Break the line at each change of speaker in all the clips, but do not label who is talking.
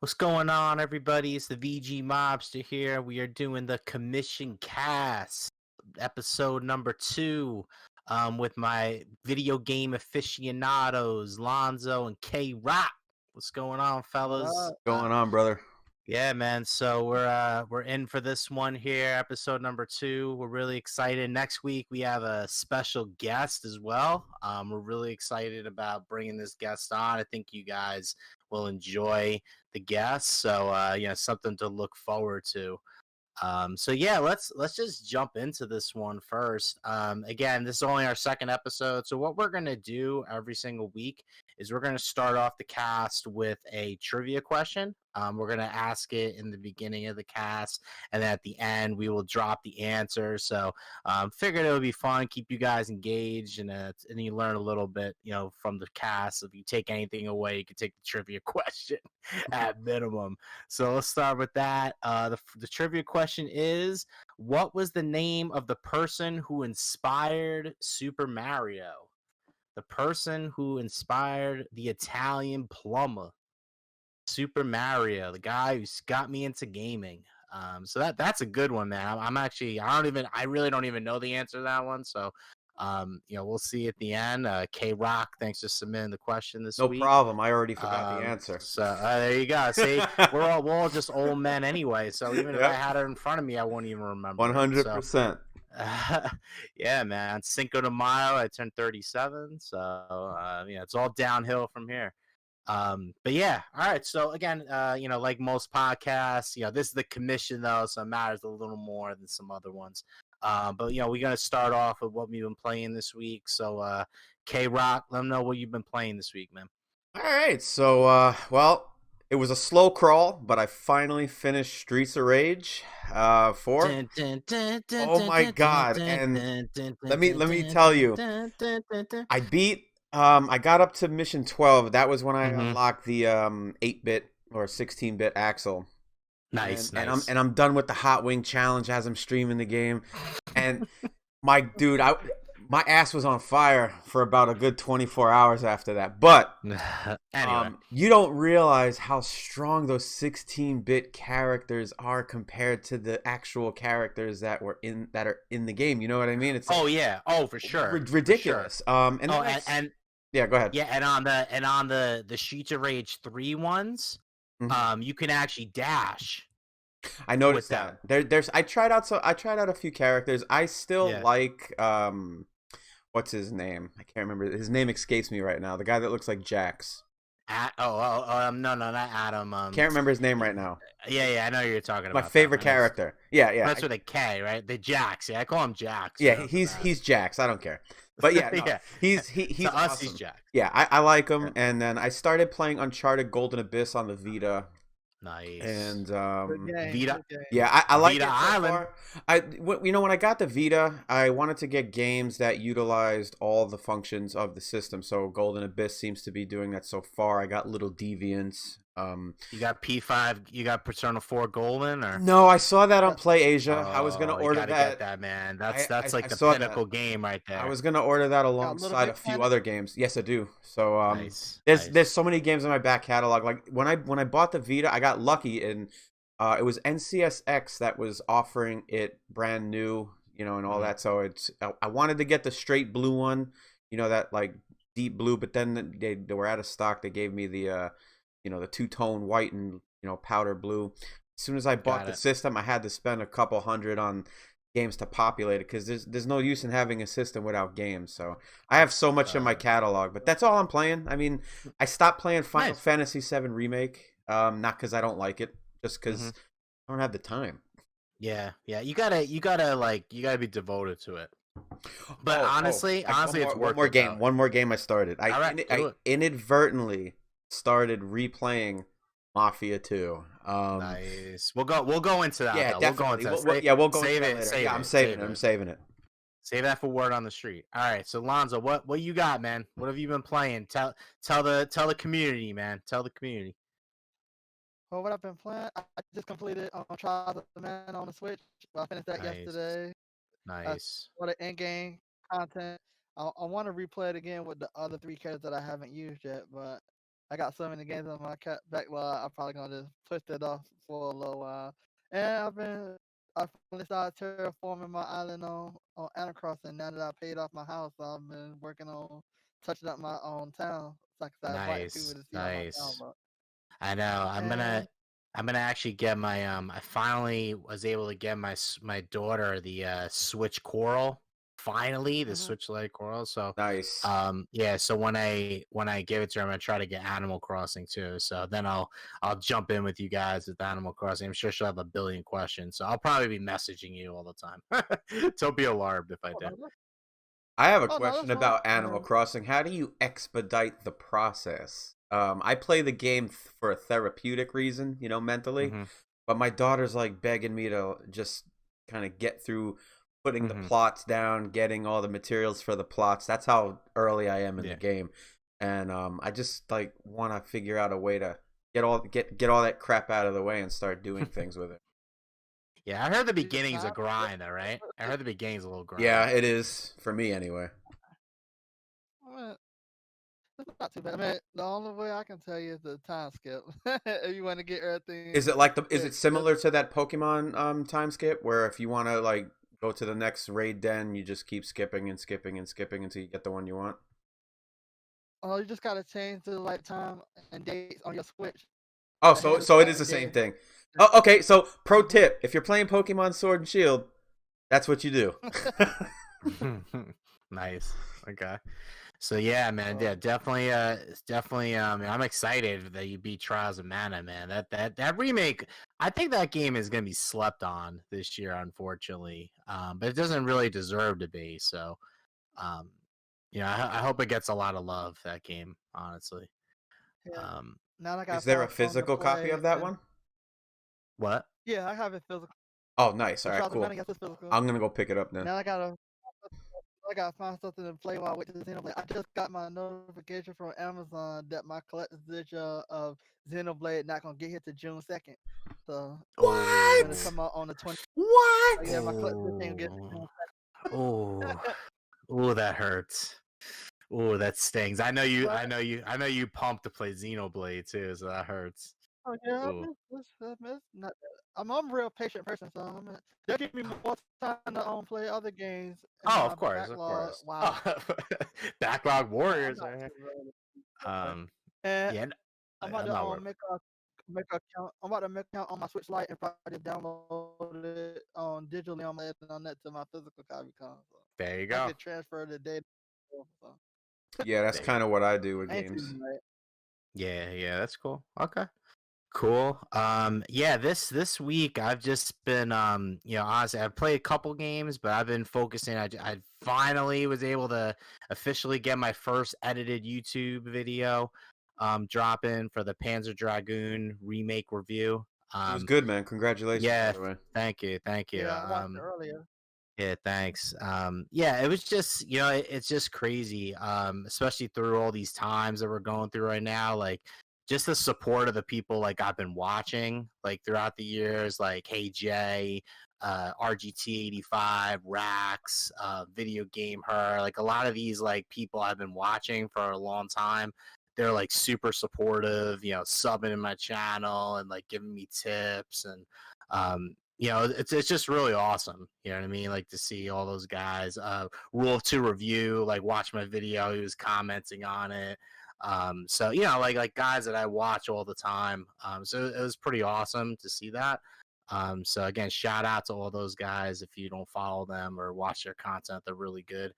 What's going on, everybody? It's the VG Mobster here. We are doing the commission cast, episode number 2, with my video game aficionados, Lonzo and K Rock. What's going on,
What
fellas?
up?
Going on, brother?
Yeah, man. So we're in for this one here, episode number 2. We're really excited. Next week we have a special guest as well. We're really excited about bringing this guest on. I think you guys will enjoy the guest. So something to look forward to. So yeah, let's just jump into this one first. Again, this is only our second episode. So what we're gonna do every single week is we're gonna start off the cast with a trivia question. We're gonna ask it in the beginning of the cast, and then at the end we will drop the answer. So figured it would be fun, keep you guys engaged, and you learn a little bit, from the cast. If you take anything away, you can take the trivia question at minimum. So let's start with that. The trivia question is: what was the name of the person who inspired Super Mario? The person who inspired the Italian plumber, Super Mario, the guy who's got me into gaming. So that's a good one, man. I'm actually I really don't even know the answer to that one. So we'll see at the end. K Rock, thanks for submitting the question this
No
week.
problem. I already forgot the answer.
So there you go. See, we're all just old men anyway. So even if I
Yep.
had it in front of me, I wouldn't even remember it. So
100%.
yeah, man. Cinco de Mayo, I turned 37. So it's all downhill from here. But yeah, all right. So again, like most podcasts, this is the commission though, so it matters a little more than some other ones. But we're gonna start off with what we've been playing this week. So K Rock, let them know what you've been playing this week, man.
All right. So, it was a slow crawl, but I finally finished Streets of Rage 4. Oh my God. And let me tell you, I got up to mission 12. That was when I
Mm-hmm.
unlocked the 8-bit or 16-bit Axel.
Nice,
And
nice.
I'm done with the Hot Wing challenge as I'm streaming the game. And my ass was on fire for about a good 24 hours after that. But
Anyway,
you don't realize how strong those 16-bit characters are compared to the actual characters that are in the game. You know what I mean? It's like,
oh yeah, oh for sure,
ridiculous.
For sure.
And
Oh,
then
and
yeah, go ahead.
yeah, and on the Streets of Rage 3 ones,
Mhm.
you can actually dash
I
with
noticed
them.
that. There's I tried out a few characters. I still
Yeah.
like what's his name? I can't remember. His name escapes me right now. The guy that looks like Jax.
No, no, not Adam.
Can't remember his name right now.
Yeah, I know who you're talking
My
about though.
favorite
I know
character. Yeah, yeah.
that's with a K, right? The Jax. Yeah, I call him Jax
Yeah,
right off the bat.
he's Jax. I don't care. But yeah, no,
Yeah.
he's
To us,
awesome.
he's Jax.
Yeah, I like him. And then I started playing Uncharted Golden Abyss on the Vita,
Nice.
and
Good game.
Vita,
Good game.
yeah, I like
Vita
it so
Island.
far. When I got the Vita, I wanted to get games that utilized all the functions of the system. So Golden Abyss seems to be doing that so far. I got Little Deviants.
You got P5. You got Persona 4 Golden, or
No, I saw that on
Uh,
Play Asia. I was gonna
oh, you
order
gotta get
that.
that, man.
I,
That's
I,
like
I
the
saw that.
pinnacle game right
I
there.
was gonna order that
got Little
alongside a
Big
few
Planet.
other games. Yes, I do. So
Nice,
there's
nice.
so many games in my back catalog. Like when I bought the Vita, I got lucky, and it was NCSX that was offering it brand new, and all
Mhm.
that. So I wanted to get the straight blue one, that like deep blue, but then they were out of stock. They gave me the the two-tone white and powder blue. As soon as I bought
Got
the
it.
system, I had to spend a couple hundred on games to populate it because there's no use in having a system without games. So I have so much in my
Uh,
catalog, but that's all I'm playing. I mean, I stopped playing Final
nice.
Fantasy VII Remake, not because I don't like it, just
Hmm.
because I don't have the time.
Yeah. You gotta be devoted to it. But
Oh,
honestly, it's
one
worth
more
it
game,
though.
one more game I started.
All right, do
I
it.
inadvertently started replaying Mafia 2.
Nice. We'll go into that
Yeah,
though. We'll go
definitely.
into that.
Yeah, we'll go into
Save
that
it.
later.
Save
Yeah, I'm
it.
saving
Save
it. I'm
it.
saving it.
Save that for word on the street. All right. So Lonzo, what you got, man? What have you been playing? Tell the community, man. Tell the community.
Well, what I've been playing, I just completed Trials of the Man on the Switch. I finished that
Nice.
yesterday.
Nice.
For the in-game content, I want to replay it again with the other 3 characters that I haven't used yet. But I got so many games on my backlog. I'm probably gonna just push that off for a little while. And I finally started terraforming my island on Animal Crossing. Now that I paid off my house, so I've been working on touching up my own town. So I can start inviting people
Nice,
to see how my town
nice.
looks.
I know.
And
I'm gonna actually get my I finally was able to get my daughter the Switch Coral. Finally, the
mhm.
Switch Lite Coral. So
Nice.
yeah, so when I give it to her, I'm gonna try to get Animal Crossing too. So then I'll jump in with you guys with Animal Crossing. I'm sure she'll have a billion questions. So I'll probably be messaging you all the time. Don't be alarmed if I
Oh
do.
I have a
no,
question
that's fine.
about Animal Crossing. How do you expedite the process? I play the game for a therapeutic reason, mentally.
Mm-hmm.
But my daughter's like begging me to just kind of get through putting the
Mm-hmm.
plots down, getting all the materials for the plots. That's how early I am in the
Yeah.
game. And I just like want to figure out a way to get all that crap out of the way and start doing things with it.
Yeah, I heard the
See,
beginning's a
now
grind, though, right? I heard the beginning's a little
Yeah,
grind.
it is for me anyway.
I mean, it's not too bad. I mean, the only way I can tell you is the time skip. If you want to get everything
Is it
fixed,
similar to that Pokemon time skip where if you want to like go to the next raid den, you just keep skipping and skipping and skipping until you get the one you want?
oh, you just gotta change the like time and dates on your Switch
Oh,
ahead
so
of
so it is
certain
the same
days.
thing. Oh, okay. So pro
Mhm.
tip: if you're playing Pokemon Sword and Shield, that's what you do.
Nice. Okay. So yeah, man. Yeah,
So
definitely. It's definitely. I'm excited that you beat Trials of Mana, man. That remake. I think that game is gonna be slept on this year, unfortunately. But it doesn't really deserve to be. So, um, I hope it gets a lot of love. That game, honestly.
yeah,
Um,
now I got a
Is there a
platform to
physical copy
play,
of that
and
one?
what?
yeah, I have it physical.
Oh, nice.
The
All right,
Trials of
cool.
Mana, yes, it's physical.
I'm gonna go pick it up then.
Now I gotta find something to play while I wait to Xenoblade. I just got my notification from Amazon that my collector's edition of Xenoblade not gonna get here to June 2nd. So when it
Oh.
What?
come out on the 20th, yeah,
What?
my collector's edition gets to
Oh.
June
Oh.
2nd.
Oh, that hurts. Oh, that stings. I know you.
But
I know you. I know you pumped to play Xenoblade too, so that hurts.
oh yeah,
Oh.
I miss not. I'm a real patient person, so they'll give me more time to play other games in
Oh,
my
of course, of
backlog.
course.
Wow,
Oh, Backlog
I'm
Warriors
not
right here.
too ready. Yeah.
Um,
And
yeah,
I'm about
I'm
to
not worried.
make a account. I'm about to make an account on my Switch Lite and probably just download it digitally on my internet to my physical copy console.
There you
I
go.
could transfer the data. So
Yeah, that's
There you
kind
go.
of what I do with
I ain't too
games.
late.
Yeah, yeah, that's cool. Okay. Cool. Yeah, this week I've just been honestly I've played a couple games, but I've been focusing. I finally was able to officially get my first edited YouTube video drop in for the Panzer Dragoon remake review.
It was
Um
good, man. Congratulations, by
yeah,
the way.
thank you. Thank you.
Yeah, I watched it earlier.
Yeah, thanks. Yeah, it was just, it's just crazy. Especially through all these times that we're going through right now, like just the support of the people like I've been watching like throughout the years, like Hey Jay, RGT85, Rax, Video Game Her, like a lot of these like people I've been watching for a long time. They're like super supportive, subbing in my channel and like giving me tips and it's just really awesome. You know what I mean? Like to see all those guys. Rule of Two Review, like watch my video, he was commenting on it. So like guys that I watch all the time. So it was pretty awesome to see that. So again, shout out to all those guys. If you don't follow them or watch their content, they're really good.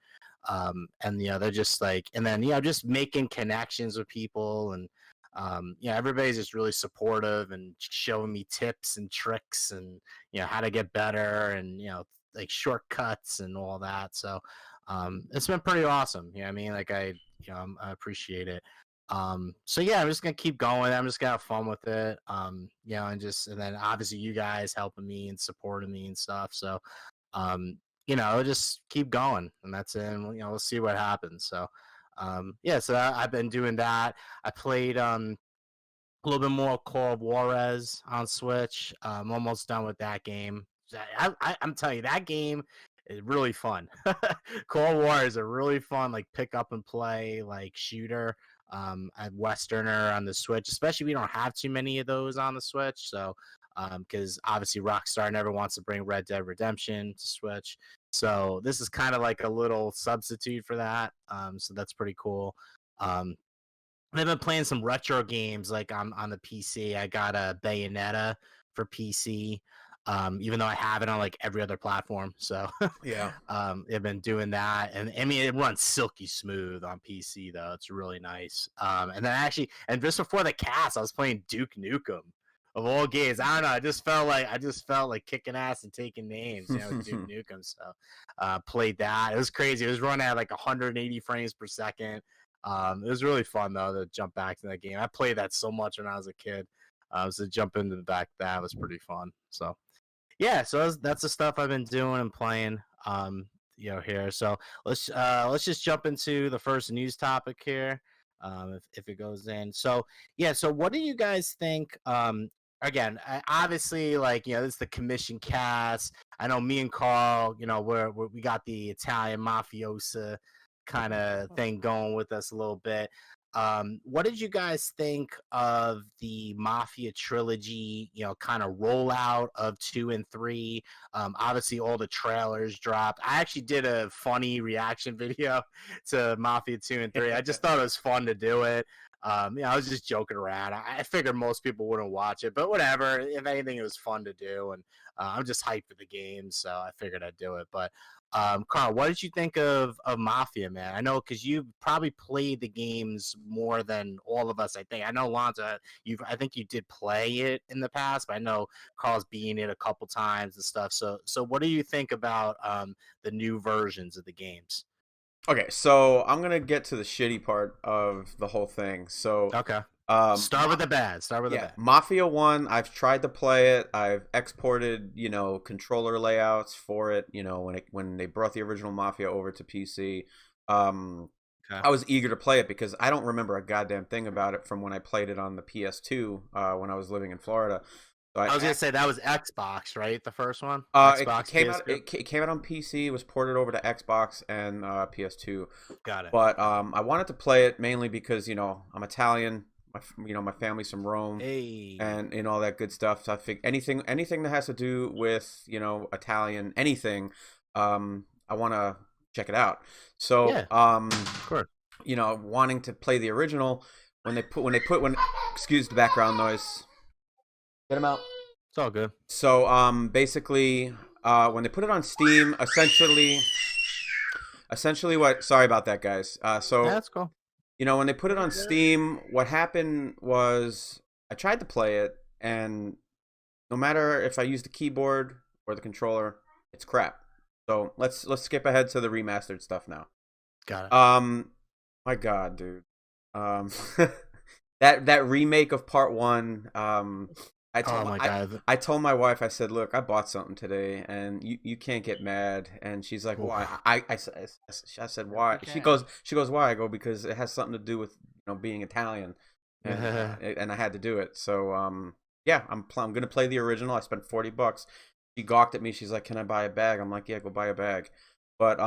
And they're just like, and then just making connections with people and everybody's just really supportive and showing me tips and tricks and how to get better and like shortcuts and all that. So it's been pretty awesome. You know what I mean? Like I appreciate it. So yeah, I'm just gonna keep going. I'm just gonna have fun with it. And then obviously you guys helping me and supporting me and stuff. So just keep going and that's it. And, we'll see what happens. So yeah, so I've been doing that. I played a little bit more Call of Juarez on Switch. I'm almost done with that game. I'm telling you, that game is really fun. Call of Juarez is a really fun, like pick up and play, like shooter. a Westerner on the Switch, especially we don't have too many of those on the Switch. So, because obviously Rockstar never wants to bring Red Dead Redemption to Switch. So this is kind of like a little substitute for that. So that's pretty cool. I've been playing some retro games like on the PC. I got a Bayonetta for PC, even though I have it on like every other platform. So
Yeah.
I've been doing that, and I mean it runs silky smooth on PC though. It's really nice. And then actually, and just before the cast, I was playing Duke Nukem. Of all games, I don't know. I just felt like kicking ass and taking names, Duke Nukem. So, played that. It was crazy. It was running at like 180 frames per second. It was really fun though to jump back to that game. I played that so much when I was a kid. So jump into the back that was pretty fun. So yeah, so that's the stuff I've been doing and playing. Here. So let's just jump into the first news topic here. If it goes in. So yeah, so what do you guys think? Again, obviously, like this is the commission cast. I know me and Carl, we got the Italian mafiosa kind of thing going with us a little bit. What did you guys think of the Mafia trilogy, kind of rollout of 2 and 3? Obviously, all the trailers dropped. I actually did a funny reaction video to Mafia 2 and 3. I just thought it was fun to do it. I was just joking around. I figured most people wouldn't watch it, but whatever. If anything, it was fun to do, and I'm just hyped for the game, so I figured I'd do it. But Carl, what did you think of Mafia, man? I know because you probably played the games more than all of us. I think. I know Lonzo, I think you did play it in the past, but I know Carl's beaten it a couple times and stuff. So what do you think about the new versions of the games?
Okay, so I'm gonna get to the shitty part of the whole thing. So
Okay. Start with the bad.
Mafia 1, I've tried to play it. I've exported, controller layouts for it, when they brought the original Mafia over to PC.
Okay.
I was eager to play it because I don't remember a goddamn thing about it from when I played it on the PS2 when I was living in Florida. So
I was gonna say that was Xbox, right? The first one.
Xbox it came out on PC. It was ported over to Xbox and PS2.
Got it.
But I wanted to play it mainly because I'm Italian. My family's from Rome,
hey.
and all that good stuff. So I think anything that has to do with Italian anything, I want to check it out. So
yeah, of course.
Wanting to play the original when excuse the background noise. Get him out.
It's all good.
So basically when they put it on Steam, essentially what sorry about that, guys. So
that's cool.
When they put it on Steam, what happened was I tried to play it, and no matter if I use the keyboard or the controller, it's crap. So let's skip ahead to the remastered stuff now.
Got
it. My God, dude. That remake of Part 1. I told my wife, I said, look, I bought something today, and you can't get mad. And she's like, why? I said, why? She goes, why? I go, because it has something to do with being Italian, and and I had to do it. So yeah, I'm gonna play the original. I spent $40. She gawked at me. She's like, can I buy a bag? I'm like, yeah, go buy a bag. But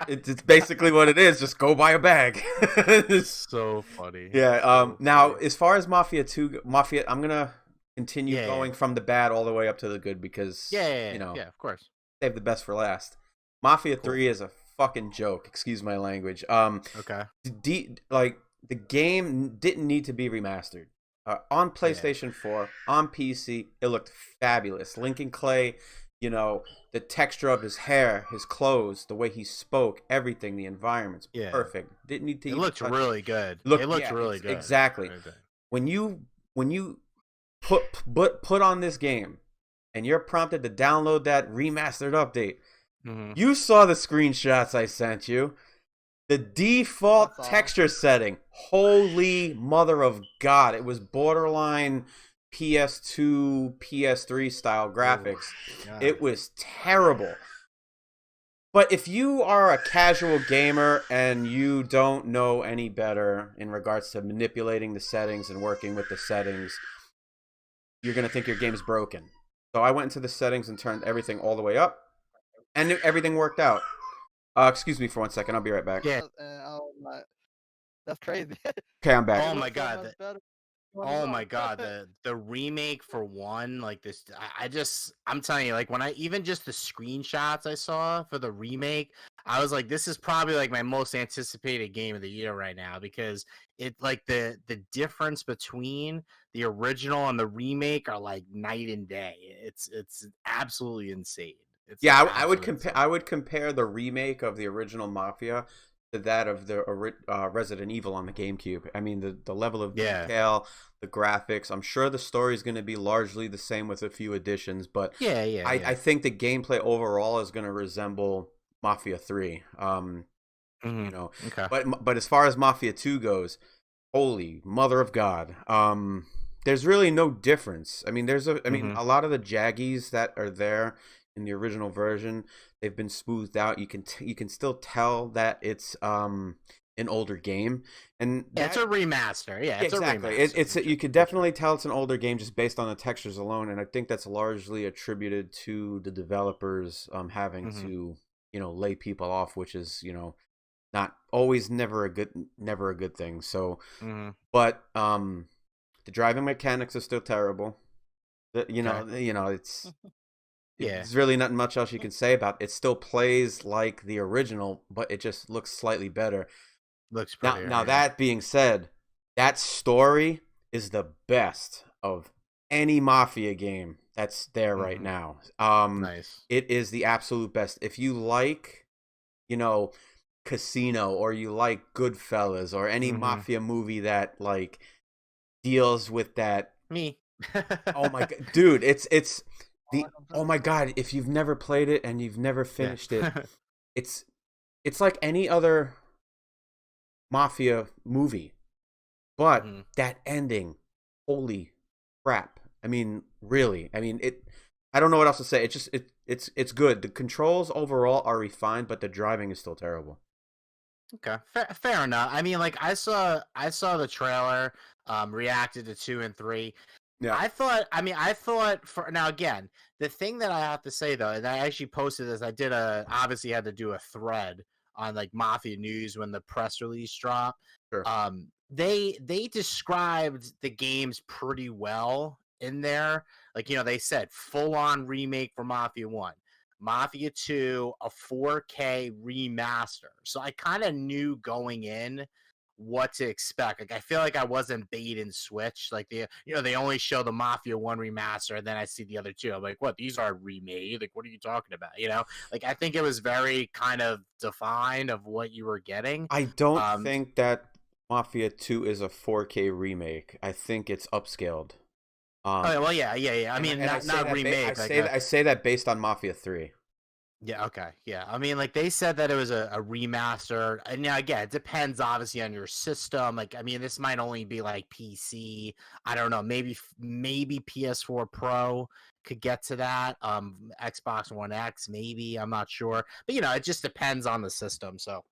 it's basically what it is. Just go buy a bag.
It's so funny.
Yeah. Now, as far as Mafia 2, I'm gonna continue going from the bad all the way up to the good because
yeah, of course.
Save the best for last. Mafia 3 is a fucking joke. Excuse my language.
Okay.
The game didn't need to be remastered. On PlayStation 4, on PC, it looked fabulous. Lincoln Clay. The texture of his hair, his clothes, the way he spoke, everything, the environment's perfect. Didn't need to.
It looked really good. It looked really good.
Exactly. When you put on this game, and you're prompted to download that remastered update, you saw the screenshots I sent you. The default texture setting, holy mother of God, it was borderline PS2, PS3 style graphics. It was terrible. But if you are a casual gamer and you don't know any better in regards to manipulating the settings and working with the settings, you're going to think your game's broken. So I went into the settings and turned everything all the way up, and everything worked out. Excuse me for 1 second. I'll be right back.
Yeah.
And I was like, that's crazy.
Okay, I'm back.
Oh
It
my
looks so
god.
much better.
Oh my god, the remake for one, like this, I'm telling you, like when I even just the screenshots I saw for the remake, I was like, this is probably like my most anticipated game of the year right now because it like the difference between the original and the remake are like night and day. It's absolutely insane. It's like
Yeah, I would
absolutely
compare.
insane.
I would compare the remake of the original Mafia to that of the Resident Evil on the GameCube. I mean, the level of
Yeah,
detail, the graphics. I'm sure the story is going to be largely the same with a few additions, but I
yeah.
think the gameplay overall is going to resemble Mafia 3.
Okay.
But as far as Mafia 2 goes, holy mother of God. There's really no difference. I mean, a lot of the jaggies that are there in the original version, they've been smoothed out. You can still tell that it's an older game, and
Yeah, it's a remaster. Yeah,
yeah,
it's a
exactly.
remaster.
You could definitely tell it's an older game just based on the textures alone, and I think that's largely attributed to the developers having
Mm-hmm.
to lay people off, which is not always never a good thing. So,
Mm-hmm.
but the driving mechanics are still terrible.
Okay. Yeah,
There's really not much else you can say about it. It still plays like the original, but it just looks slightly better.
looks prettier.
Now
Yeah.
that being said, that story is the best of any Mafia game that's there right
Mm-hmm.
now.
Nice.
It is the absolute best. If you like, you know, Casino or you like Goodfellas or any
Mm-hmm.
mafia movie that like deals with that.
Me.
Oh my god, dude, it's
Oh,
the oh my god, if you've never played it and you've never
Yeah.
finished it, it's it's like any other mafia movie, but
Mm-hmm.
that ending, holy crap. I mean, really. I don't know what else to say. It's good. The controls overall are refined, but the driving is still terrible.
Okay, fair enough. I mean, like I saw the trailer, reacted to 2 and 3.
Yeah,
I thought for now again, the thing that I have to say though, and I actually posted this, obviously had to do a thread on like Mafia News when the press release dropped.
sure.
They described the games pretty well in there. Like, they said full on remake for Mafia 1. Mafia 2, a 4K remaster. So I kind of knew going in what to expect. Like I feel like I wasn't bait and switch. Like they only show the Mafia 1 remaster and then I see the other two. I'm like, what? These are remade? Like what are you talking about? Like I think it was very kind of defined of what you were getting.
I don't
Um
think that Mafia 2 is a 4K remake. I think it's upscaled.
oh
Um,
well yeah. I mean
and I say
not
that
remake, like a
I say that based on Mafia 3.
yeah, okay. Yeah. I mean, like they said that it was a remaster. And now again, it depends obviously on your system. Like, I mean, this might only be like PC. I don't know. Maybe PS4 Pro could get to that. Xbox One X, maybe. I'm not sure. But it just depends on the system. So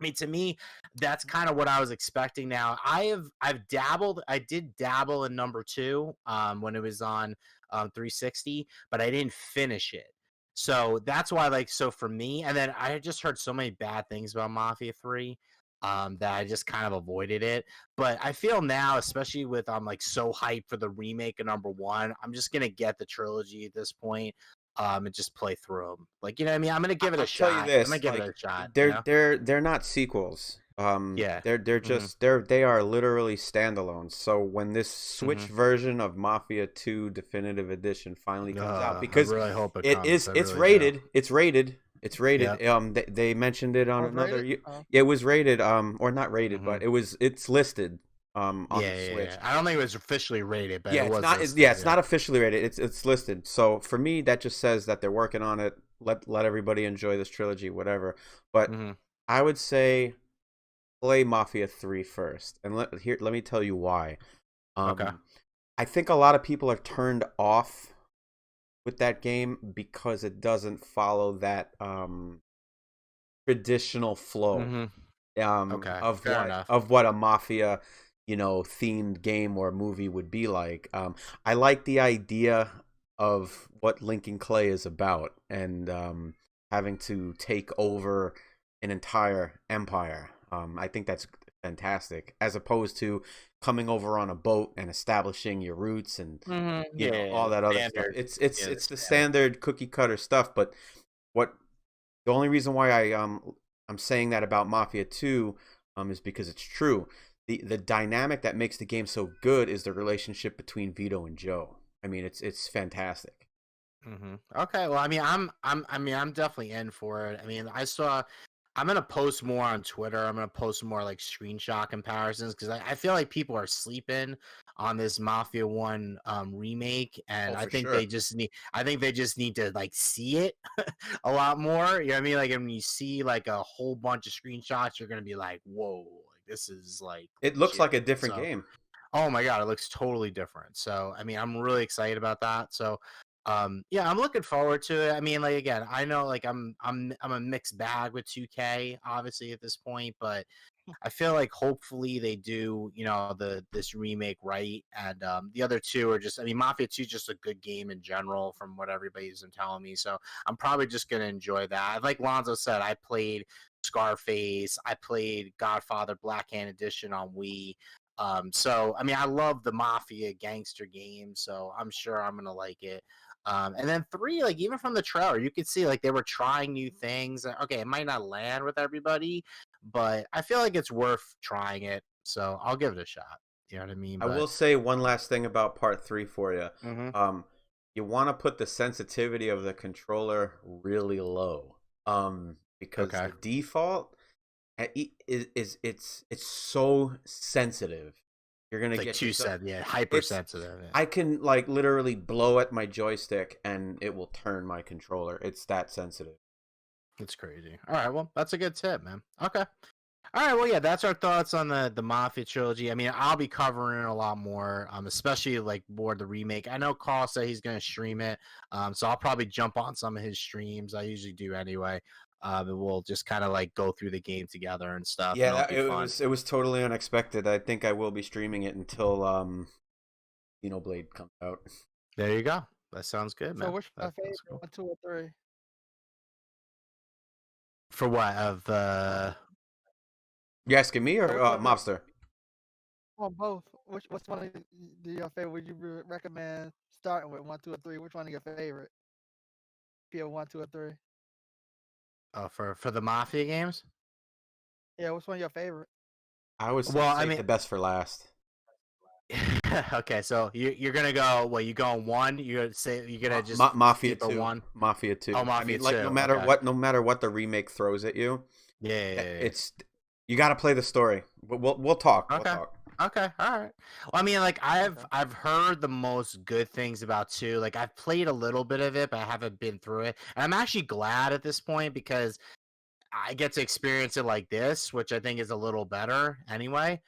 I mean, to me, that's kind of what I was expecting. Now, I've dabbled. I did dabble in number two when it was on 360, but I didn't finish it. So that's why, like, so for me, and then I just heard so many bad things about Mafia 3 that I just kind of avoided it. But I feel now, especially with I'm like so hyped for the remake of number one, I'm just gonna get the trilogy at this point and just play through them. Like, you know what I mean? I'm gonna give it a
I'll tell you
shot. I'm gonna
this,
give it
like
a shot.
they're not sequels.
Yeah.
They're
Mhm.
just they are literally standalones. So when this Switch
Mhm.
version of Mafia 2 Definitive Edition finally comes out,
I
because
really hope it comes. I
it's
really do.
rated, it's
Yeah.
rated. They mentioned it on another.
overrated? Oh,
Yeah, it was rated. Or not rated, but
Mhm.
it's listed. On the
Yeah.
Switch.
I don't think it was officially rated, but
Yeah,
it
it's
was
not.
listed.
Yeah, it's
Yeah.
not officially rated. It's listed. So for me, that just says that they're working on it. Let everybody enjoy this trilogy, whatever. But
Mhm.
I would say play Mafia 3 first, and let me tell you why.
Okay.
Um, I think a lot of people are turned off with that game because it doesn't follow that traditional flow
Mhm. Okay.
of
Fair enough.
what a mafia themed game or movie would be like. I like the idea of what Lincoln Clay is about, and having to take over an entire empire. I think that's fantastic, as opposed to coming over on a boat and establishing your roots and
Yeah,
all
the
that other stuff.
standard.
It's
Yeah, the
it's the
standard.
standard cookie cutter stuff. But what the only reason why I'm saying that about Mafia 2 is because it's true. The dynamic that makes the game so good is the relationship between Vito and Joe. I mean, it's fantastic.
Okay, well, I mean, I'm definitely in for it. I mean, I'm gonna post more on Twitter. I'm gonna post more like screenshot comparisons because I feel like people are sleeping on this Mafia One remake, and
Oh,
I
for
think
sure.
they just need to like see it a lot more. You know what I mean? Like when you see like a whole bunch of screenshots, you're gonna be like, whoa, like this is like
It looks
legit.
like a different
So
game.
oh my god, it looks totally different. So I mean, I'm really excited about that. So yeah, I'm looking forward to it. I mean, like again, I know like I'm a mixed bag with 2K obviously at this point, but I feel like hopefully they do, this remake right, and the other two are just. I mean, Mafia 2 is just a good game in general, from what everybody's been telling me. So I'm probably just gonna enjoy that. Like Lonzo said, I played Scarface, I played Godfather Black Hand Edition on Wii. So I mean, I love the Mafia gangster game, so I'm sure I'm gonna like it. And then 3, like even from the trailer, you could see like they were trying new things. Okay, it might not land with everybody, but I feel like it's worth trying it. So I'll give it a shot. You know what I mean?
I
But
will say one last thing about part 3 for you.
mm-hmm.
Um, you want to put the sensitivity of the controller really low, because
Okay,
the default it's so sensitive. You're gonna
it's like
get
too
yourself.
sad. Yeah,
It's
hypersensitive. Yeah.
I can like literally blow at my joystick and it will turn my controller. It's that sensitive.
It's crazy. All right, well, that's a good tip, man. Okay. All right, well, yeah, that's our thoughts on the Mafia trilogy. I mean, I'll be covering it a lot more, especially like more the remake. I know Carl said he's going to stream it, so I'll probably jump on some of his streams. I usually do anyway. And we'll just kind of like go through the game together and stuff, and
Yeah,
it'll be
it
fun.
was totally unexpected. I think I will be streaming it until Xenoblade comes out.
There you go. That sounds good,
So
man.
which my favorite?
That's cool.
1, 2, or 3?
For what of
You asking me or
Which one?
Mobster?
On both. Which one do your favorite? Would you recommend starting with 1, 2, or 3? Which one is your favorite? Pure 1, 2, or 3?
for the Mafia games?
Yeah, which one your favorite?
I would
Well, I
save
mean,
the best for last.
okay, so you're gonna go. Well, you going one? You're gonna say you're gonna just
Mafia
keep a
2.
one?
Mafia
Oh,
2. I
Mafia
mean, like
two. Okay.
no matter what the remake throws at you,
Yeah, yeah, yeah.
it's you got to play the story. But we'll talk. We'll
Okay.
talk.
Okay. All right. Well, I mean, like
Okay.
I've heard the most good things about 2. Like I've played a little bit of it, but I haven't been through it. And I'm actually glad at this point because I get to experience it like this, which I think is a little better anyway.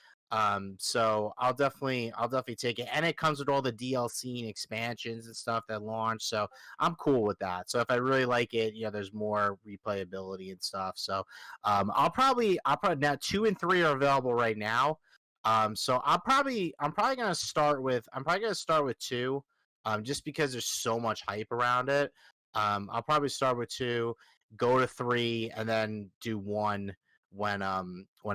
So I'll definitely take it, and it comes with all the DLC and expansions and stuff that launch. So I'm cool with that. So if I really like it, there's more replayability and stuff. So I'll probably now 2 and 3 are available right now. So I'm probably gonna start with 2, just because there's so much hype around it. I'll probably start with 2, go to 3, and then do 1 when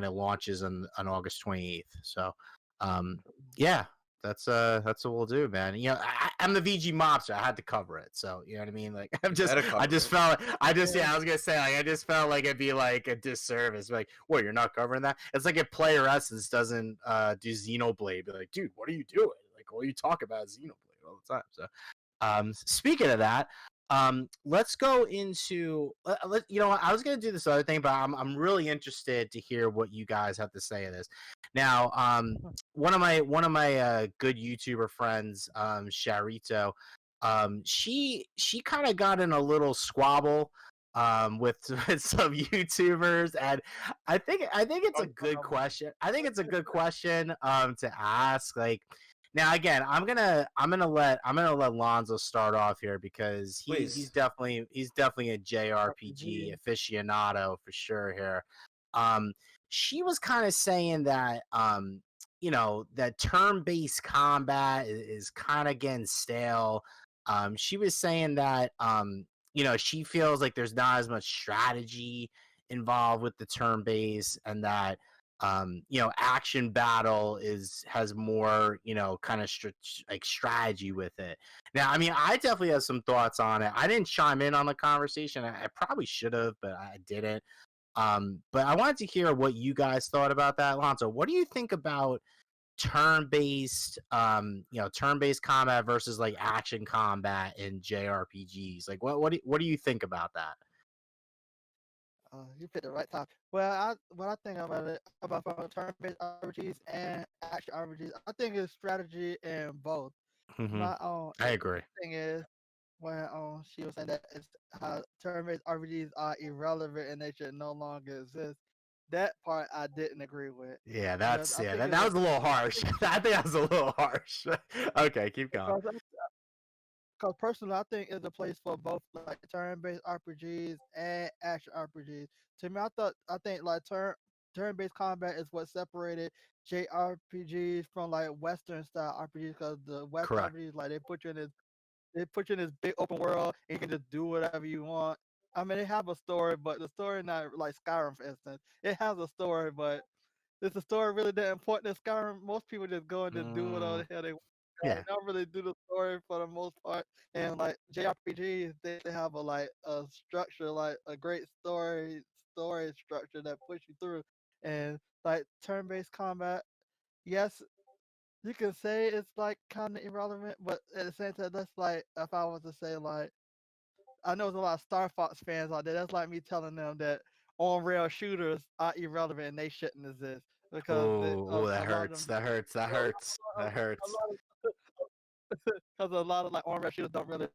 it launches on August 28th. So um yeah, that's what we'll do, man. I'm the VG mobster. I had to cover it, so you know what I mean. Like
You better
I
cover
just
it.
felt
Yeah.
I was gonna say like I just felt like it'd be like a disservice. Like, what, you're not covering that? It's like if Player Essence doesn't do Xenoblade, be like, dude, what are you doing? Like, all you talk about is Xenoblade all the time. So speaking of that, let's go into. You know what? I was gonna do this other thing, but I'm really interested to hear what you guys have to say of this. Now, one of my good YouTuber friends, Sharito, she kind of got in a little squabble with, with some YouTubers, and I think it's a good question. I think it's a good question to ask. Like, now again, I'm gonna let Lonzo start off here because
Please.
he's definitely a JRPG
RPG.
aficionado for sure here. Um, she was kind of saying that that turn-based combat is kind of getting stale. She was saying that she feels like there's not as much strategy involved with the turn base, and that action battle has more kind of like strategy with it. Now, I mean, I definitely have some thoughts on it. I didn't chime in on the conversation. I probably should have, but I didn't. But I wanted to hear what you guys thought about that. Lonzo, what do you think about turn-based turn-based combat versus like action combat in JRPGs? Like what do you think about that?
You picked the right topic. Well, what I think about it about from turn-based RPGs and action RPGs, I think it's strategy in both.
Hmm.
My
I agree.
thing is when she was saying that it's how turn-based RPGs are irrelevant and they should no longer exist. That part I didn't agree with
Yeah,
because I think
that was a little harsh. I think that was a little harsh. Okay, keep going.
because personally, I think it's a place for both like turn-based RPGs and action RPGs. To me, I think like turn-based combat is what separated JRPGs from like Western style RPGs because the Western
Correct.
RPGs like they put you in this big open world and you can just do whatever you want. I mean, they have a story, but the story not like Skyrim, for instance. It has a story, but is the story really that important in Skyrim? Most people just go and just do whatever
Mm,
the hell they want. They
yeah.
don't really do the story for the most part. And like JRPGs, they have a structure, like a great story structure that push you through. And like turn-based combat, yes, you can say it's like kind of irrelevant, but at the same time, that's like if I was to say like I know there's a lot of Star Fox fans out there. That's like me telling them that on-rail shooters are irrelevant and they shouldn't exist because
Oh,
a
that
lot of
hurts.
them,
That hurts. That
a lot,
hurts. That
a
hurts.
lot of, because a lot of like on-rail shooters don't really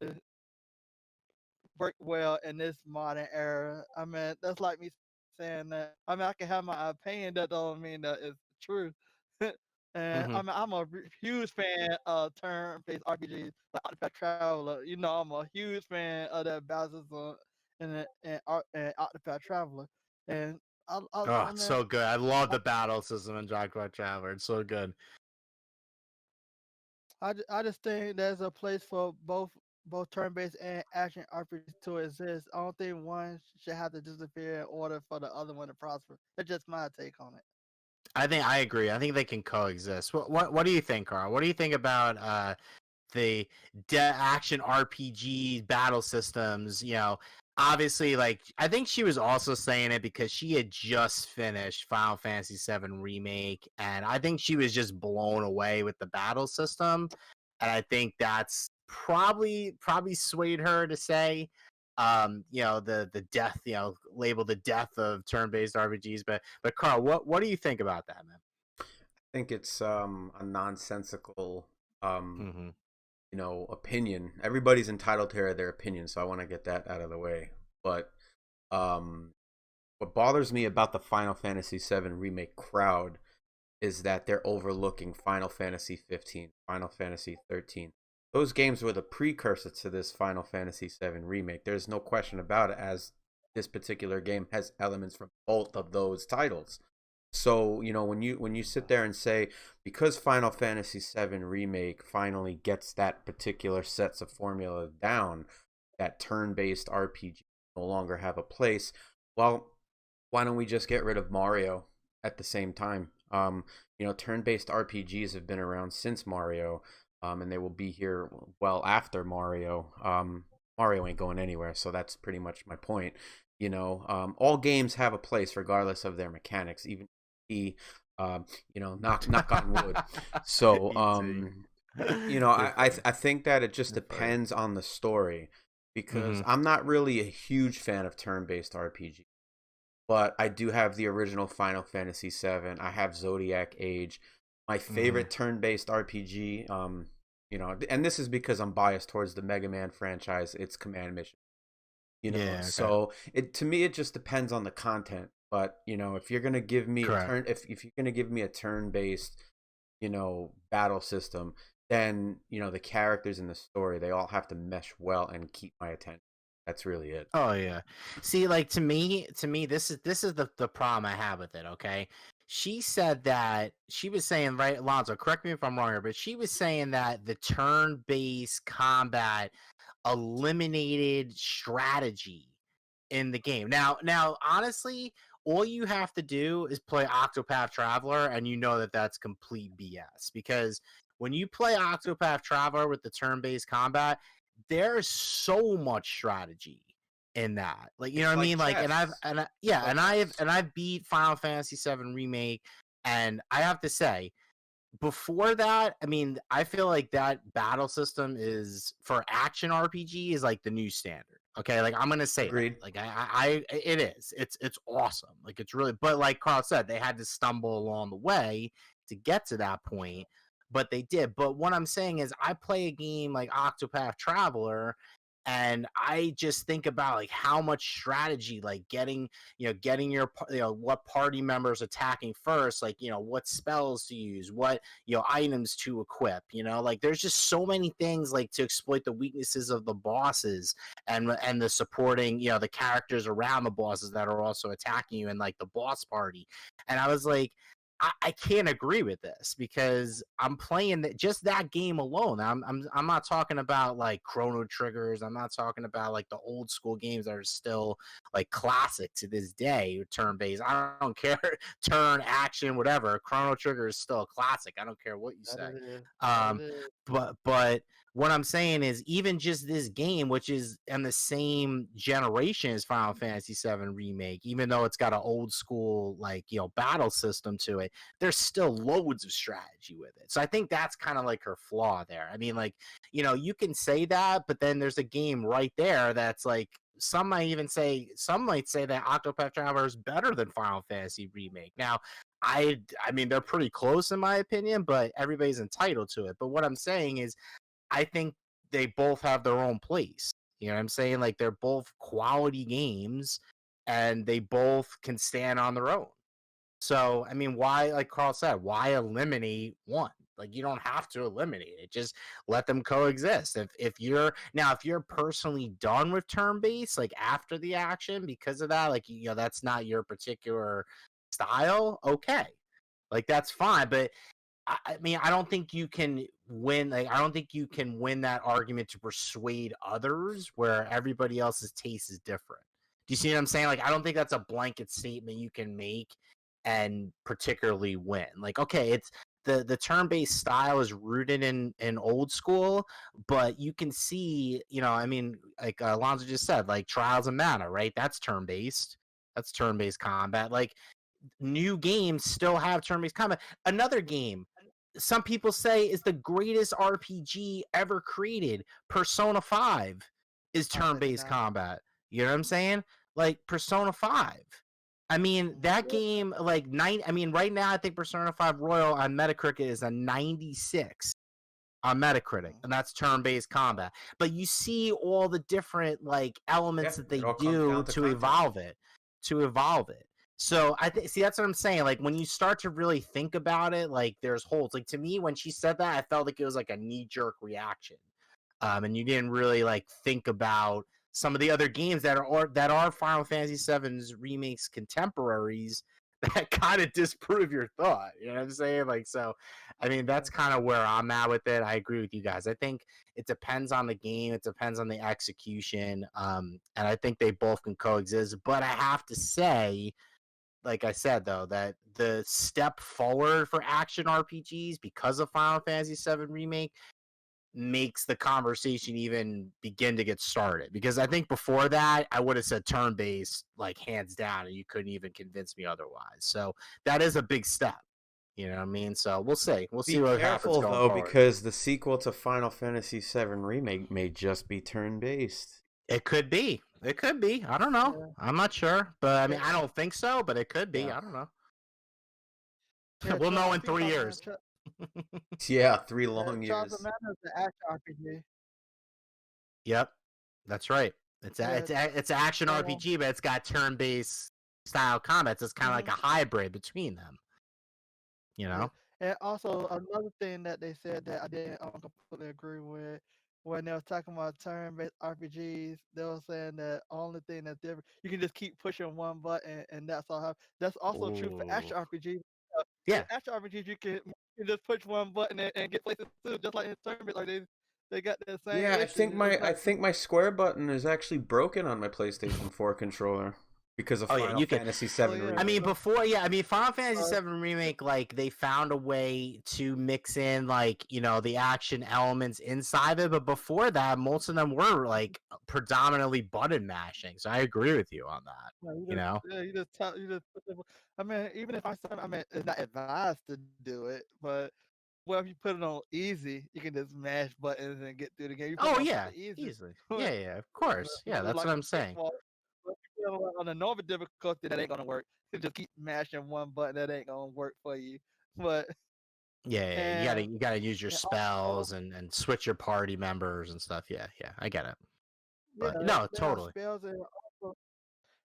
work well in this modern era. I mean, that's like me saying that. I mean, I can have my opinion. That don't mean that it's true. And
Hmm.
I mean, I'm a huge fan of turn-based RPGs like Octopath Traveler. You know, I'm a huge fan of that Bowser's and Octopath Traveler. And
Oh,
I mean,
so good. I love the battle system in Jaguar Traveler. It's so good.
I just think there's a place for both turn-based and action RPGs to exist. I don't think one should have to disappear in order for the other one to prosper. That's just my take on it.
I think I agree. I think they can coexist. What do you think, Carl? What do you think about the action RPG battle systems? Obviously, like I think she was also saying it because she had just finished Final Fantasy VII Remake, and I think she was just blown away with the battle system, and I think that's probably swayed her to say the death, label the death of turn-based RPGs. But Carl, what do you think about that, man?
I think it's a nonsensical
Mm-hmm.
opinion. Everybody's entitled to their opinion, so I want to get that out of the way. But um what bothers me about the Final Fantasy VII remake crowd is that they're overlooking Final Fantasy 15, Final Fantasy 13. Those games were the precursor to this Final Fantasy 7 remake. There's no question about it, as this particular game has elements from both of those titles. So, when you sit there and say because Final Fantasy 7 remake finally gets that particular sets of formula down, that turn-based RPG no longer have a place, well, why don't we just get rid of Mario at the same time? Turn-based RPGs have been around since Mario, and they will be here well after Mario. Mario ain't going anywhere, so that's pretty much my point. All games have a place regardless of their mechanics, even he, knock on wood. So,
You're funny.
I think that it just
You're funny.
depends on the story because
Mm-hmm.
I'm not really a huge fan of turn-based RPG, but I do have the original Final Fantasy VII. I have Zodiac Age. My
Mm-hmm.
favorite turn-based RPG, and this is because I'm biased towards the Mega Man franchise. It's Command Mission.
Yeah. Okay.
So to me it just depends on the content. But if you're gonna give me a
Correct.
turn, if you're gonna give me a turn-based, battle system, then the characters in the story, they all have to mesh well and keep my attention. That's really it.
Oh yeah. See, like to me, this is the problem I have with it. Okay. She said that she was saying, right, Alonzo, correct me if I'm wrong here, but she was saying that the turn-based combat eliminated strategy in the game. Now, honestly, all you have to do is play Octopath Traveler, and you know that that's complete BS. Because when you play Octopath Traveler with the turn-based combat, there's so much strategy in that. Like, you know
It's
what I
like
mean? Like,
chess. It's like chess.
I've beat Final Fantasy VII Remake, and I have to say, before that, I mean, I feel like that battle system is for action RPG is like the new standard. Okay, like I'm gonna say that.
Agreed.
Like it is. It's awesome. Like it's really. But like Carl said, they had to stumble along the way to get to that point, but they did. But what I'm saying is, I play a game like Octopath Traveler, and I just think about like how much strategy, like getting your what party members attacking first, like what spells to use, what items to equip, like there's just so many things like to exploit the weaknesses of the bosses and the supporting the characters around the bosses that are also attacking you in like the boss party. And I was like, I can't agree with this because I'm playing just that game alone. I'm not talking about like Chrono Triggers. I'm not talking about like the old school games that are still like classic to this day, turn based. I don't care, turn action, whatever. Chrono Trigger is still a classic. I don't care what you
That
say.
it is. That
Um,
it is.
but what I'm saying is even just this game, which is in the same generation as Final Fantasy VII Remake, even though it's got an old school like battle system to it, there's still loads of strategy with it. So I think that's kind of like her flaw there. I mean, like you can say that, but then there's a game right there that's like some might say that Octopath Traveler is better than Final Fantasy Remake. Now, I mean they're pretty close in my opinion, but everybody's entitled to it. But what I'm saying is I think they both have their own place. You know what I'm saying? Like they're both quality games and they both can stand on their own. So, I mean, why, like Carl said, why eliminate one? Like you don't have to eliminate it. Just let them coexist. If you're personally done with turn based, like after the action, because of that, like that's not your particular style, okay. Like that's fine. But I mean, I don't think you can win. Like, I don't think you can win that argument to persuade others where everybody else's taste is different. Do you see what I'm saying? Like, I don't think that's a blanket statement you can make and particularly win. Like, okay, it's the turn-based style is rooted in old school, but you can see, I mean, like Lonzo just said, like Trials of Mana, right? That's turn-based. That's turn-based combat. Like new games still have turn-based combat. Another game some people say is the greatest RPG ever created, Persona 5, is
I say
turn-based
deny.
combat. You know what I'm saying? Like Persona 5. I mean, that
Yeah.
game, like I mean, right now I think Persona 5 Royal on Metacritic is a 96 on Metacritic, and that's turn-based combat. But you see all the different like elements
Yeah,
that
it
they
all comes
do
down to
to
content.
evolve it. So I think see that's what I'm saying. Like when you start to really think about it, like there's holes. Like to me, when she said that, I felt like it was like a knee-jerk reaction. And you didn't really like think about some of the other games that are Final Fantasy VII's remakes contemporaries that kind of disprove your thought. You know what I'm saying? Like so, I mean
Yeah.
that's kind of where I'm at with it. I agree with you guys. I think it depends on the game. It depends on the execution. And I think they both can coexist. But I have to say, like I said though, that the step forward for action RPGs because of Final Fantasy VII Remake makes the conversation even begin to get started. Because I think before that, I would have said turn based, like hands down, and you couldn't even convince me otherwise. So that is a big step. You know what I mean? So we'll see. We'll
Be
see what happens
careful
going
though,
forward.
because the sequel to Final Fantasy VII Remake may just be turn-based.
It could be. It could be. I don't know.
Yeah.
I'm not sure. But I mean,
Yeah.
I don't think so, but it could be.
Yeah,
I don't know.
Yeah.
We'll know
I
in
think
3 years.
yeah, 3 long
Trials of
years.
Mana is the action RPG.
Yep. That's right.
Yeah.
It's action
Um.
RPG, but it's got turn based style combats. It's kind of like
mhm.
a hybrid between them. You
Yeah.
know?
And also another thing that they said that I didn't completely agree with when they were talking about turn-based RPGs, they were saying that only thing that's different, you can just keep pushing one button and that's all. That's also true for
Ooh.
action RPGs. In
Yeah.
action RPGs, you can just push one button and get places too, just like in turn-based RPGs. They got that same
Yeah,
issue. It's
I
like,
think my square button is actually broken on my PlayStation 4 controller because of
Oh yeah,
Final
you could.
Fantasy
oh
7
yeah,
I mean,
Remake.
Final Fantasy
uh,
VII Remake, like they found a way to mix in like the action elements inside of it, but before that, most of them were like predominantly button mashing. So I agree with you on that.
you
You
just
know?
yeah, you just put the, I mean, even if I mean, it's not advised to do it, but well, if you put it on easy, you can just mash buttons and get through the game. You put it
Oh
on
yeah,
super easy,
easily. Yeah, yeah, of course. Yeah,
it's
that's
like
what
a
I'm saying.
cakewalk. But if you put it on a normal difficulty, that ain't gonna work. You just keep mashing one button, that ain't gonna work for you. But
Yeah, yeah,
and
you gotta use your
and also,
spells and switch your party members and stuff. Yeah, yeah, I get it.
yeah,
But no, totally.
spells and also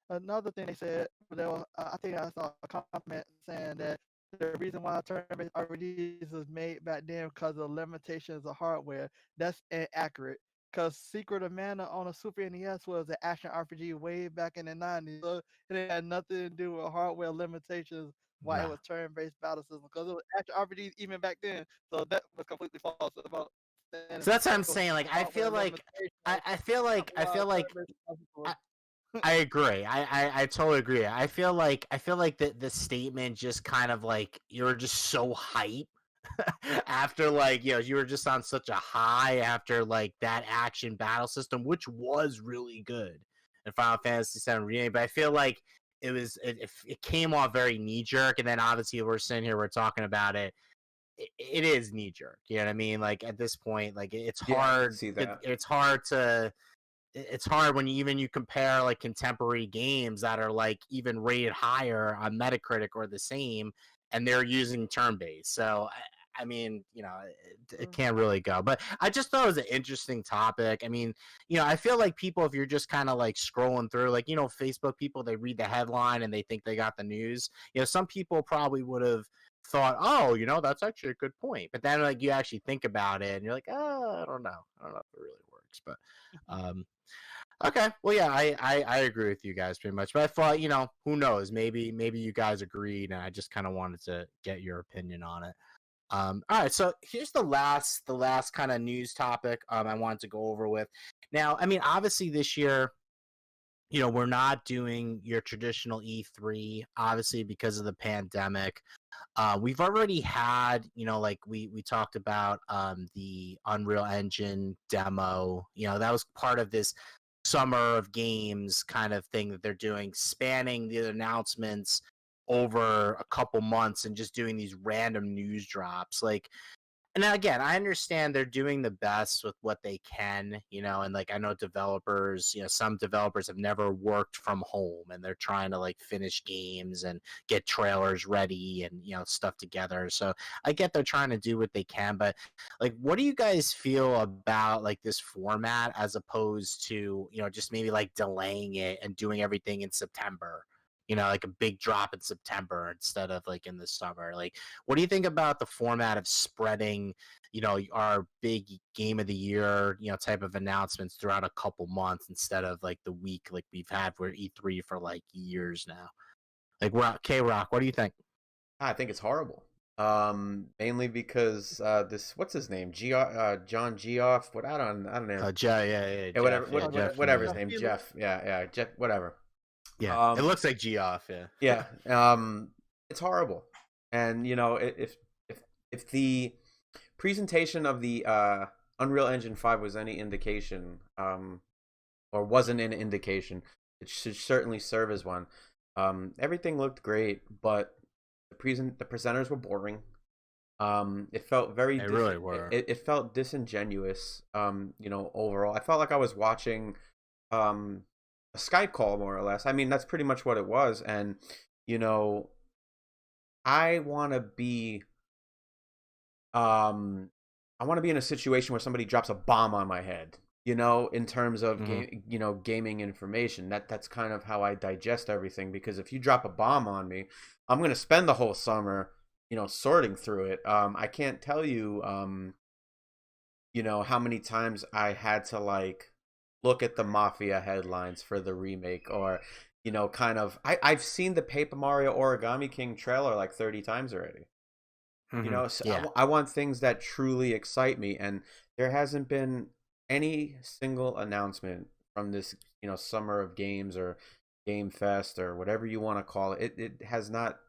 another thing they said, they were, I think I saw a comment saying that the reason why turn-based RPGs was made back then because of limitations of hardware. That's inaccurate. Because Secret of Mana on a Super NES was an action RPG way back in the 90s. So it had nothing to do with hardware limitations why it
No.
was turn-based battle system. Because it was action RPGs even back then. So that was completely false about saying
So that's what I'm
it was
saying. Like
hardware limitations.
I feel like
Turn-based battle systems.
I agree. I totally agree. I feel like the statement just kind of like you're just so hype after like you were just on such a high after like that action battle system, which was really good in Final Fantasy VII Remake. But I feel like it came off very knee jerk, and then obviously we're sitting here we're talking about it. It is knee jerk. You know what I mean? Like at this point, like
Yeah, I can see that.
it's hard to it's hard when you compare like contemporary games that are like even rated higher on Metacritic or the same, and they're using turn based. So I mean, it can't really go. But I just thought it was an interesting topic. I mean, I feel like people, if you're just kind of like scrolling through, like Facebook people, they read the headline and they think they got the news. Some people probably would have thought, oh, that's actually a good point. But then like you actually think about it, and you're like, oh, I don't know if it really works. But um, okay. Well, yeah, I agree with you guys pretty much. But I thought, who knows? Maybe you guys agreed, and I just kind of wanted to get your opinion on it. All right. So here's the last kind of news topic I wanted to go over with. Now, I mean, obviously this year, we're not doing your traditional E3, obviously because of the pandemic. We've already had, like we talked about the Unreal Engine demo. That was part of this summer of games kind of thing that they're doing, spanning the announcements over a couple months and just doing these random news drops. Like, and again, I understand they're doing the best with what they can, and like I know developers, some developers have never worked from home and they're trying to like finish games and get trailers ready and stuff together. So I get they're trying to do what they can, but like what do you guys feel about like this format as opposed to, just maybe like delaying it and doing everything in September? Like a big drop in September instead of like in the summer. Like, what do you think about the format of spreading, our big game of the year, type of announcements throughout a couple months instead of like the week like we've had for E3 for like years now? Like, K Rock, what do you think?
I think it's horrible. Mainly because this what's his name? John Geoff. What I don't know.
Yeah,
Yeah,
Jeff, yeah,
Like,
Jeff,
whatever his
Jeff
name,
Keighley.
Jeff. Yeah, Jeff. Whatever.
yeah. It
Um,
looks like Geoff, yeah.
yeah. It's horrible. And if the presentation of the Unreal Engine 5 was any indication, or wasn't an indication, it should certainly serve as one. Everything looked great, but the presenters were boring. It felt very
They really were.
it felt disingenuous. Overall, I felt like I was watching a Skype call more or less. I mean, that's pretty much what it was. And you know, I want to be um I want to be in a situation where somebody drops a bomb on my head. In terms of
Mhm.
gaming information. That's kind of how I digest everything. Because if you drop a bomb on me, I'm gonna spend the whole summer, sorting through it. I can't tell you, how many times I had to like look at the Mafia headlines for the remake, or kind of I've seen the Paper Mario Origami King trailer like 30 times already.
Mhm.
So
Yeah.
I want things that truly excite me, and there hasn't been any single announcement from this, summer of games or Game Fest or whatever you want to call it. It has not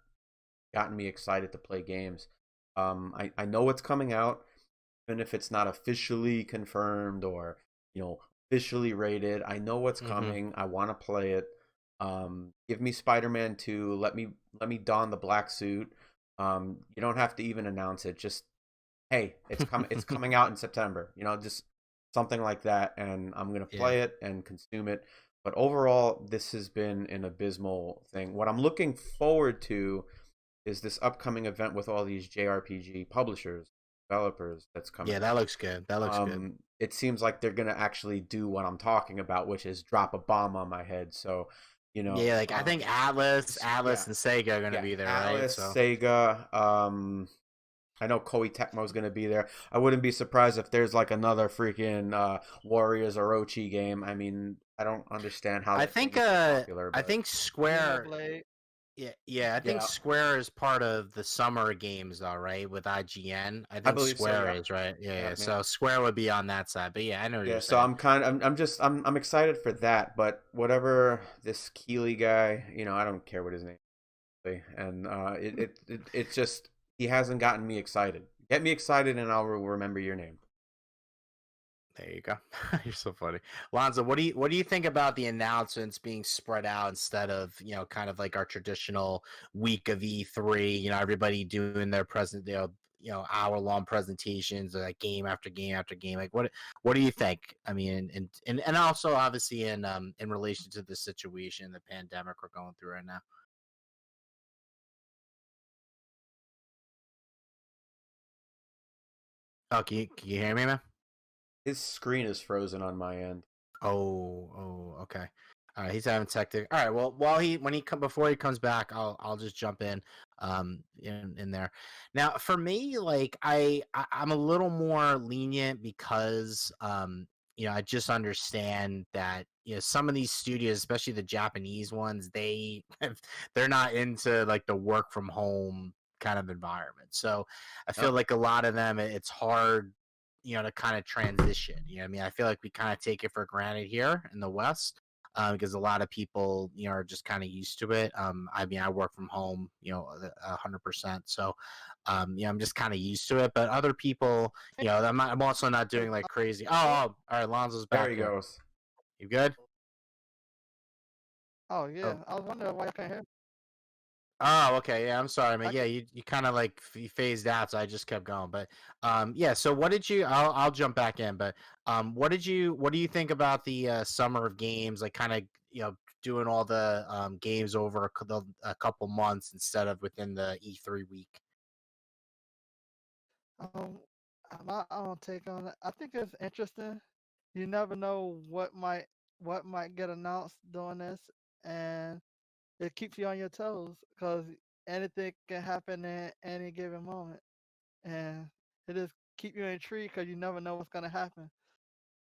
gotten me excited to play games. I know what's coming out, even if it's not officially confirmed or officially rated. I know what's coming. I want to play it. Give me Spider-Man 2. Let me don the black suit. You don't have to even announce it. Just hey, it's coming out in September. Just something like that, and I'm gonna play it and consume it. But overall, this has been an abysmal thing. What I'm looking forward to is this upcoming event with all these JRPG publishers, developers that's coming.
Yeah, that looks good. That looks good.
It seems like they're gonna actually do what I'm talking about, which is drop a bomb on my head. So,
yeah, like I think Atlas and Sega are gonna be there,
Atlas,
right? So.
Sega. I know Koei Tecmo is going to be there. I wouldn't be surprised if there's like another freaking Warriors Orochi game. I mean, I don't understand how.
I think
popular,
I think Square.
Xenoblade.
Yeah. I think Square is part of the summer games, though, right? With IGN, I think
believe
Square
so, yeah.
is right. Yeah.
Yeah.
So Square would be on that side, but yeah, I know what you're
So
saying.
I'm excited for that. But whatever this Keeley guy, I don't care what his name is, and it's just. He hasn't gotten me excited. Get me excited, and I'll remember your name.
There you go. You're so funny, Lonzo. What do you think about the announcements being spread out instead of kind of like our traditional week of E3? Everybody doing their hour-long presentations, like game after game after game. Like what do you think? I mean, and also obviously in relation to the situation, the pandemic we're going through right now. Oh, can you hear me, man?
His screen is frozen on my end.
Oh, okay. All right, he's having tactic. All right, well, before he comes back, I'll just jump in there. Now, for me, like I'm a little more lenient because I just understand that some of these studios, especially the Japanese ones, they're not into like the work from home kind of environment. So I feel like a lot of them, it's hard to kind of transition. I mean, I feel like we kind of take it for granted here in the West because a lot of people, are just kind of used to it. I mean, I work from home, 100%. So, I'm just kind of used to it. But other people, I'm also not doing like crazy. Oh, all right, Lonzo's back
There he
here.
goes.
You good?
Oh yeah, I was wondering why I can't hear.
Oh, okay. Yeah, I'm sorry, man. Yeah, you kind of like phased out, so I just kept going. But yeah. So what did you? I'll jump back in. But what do you think about the summer of games? Like kind of doing all the games over a couple months instead of within the E3 week.
Um, my own take on it. I think it's interesting. You never know what might get announced during this, and it keeps you on your toes because anything can happen at any given moment, and it just keep you intrigued because you never know what's gonna happen.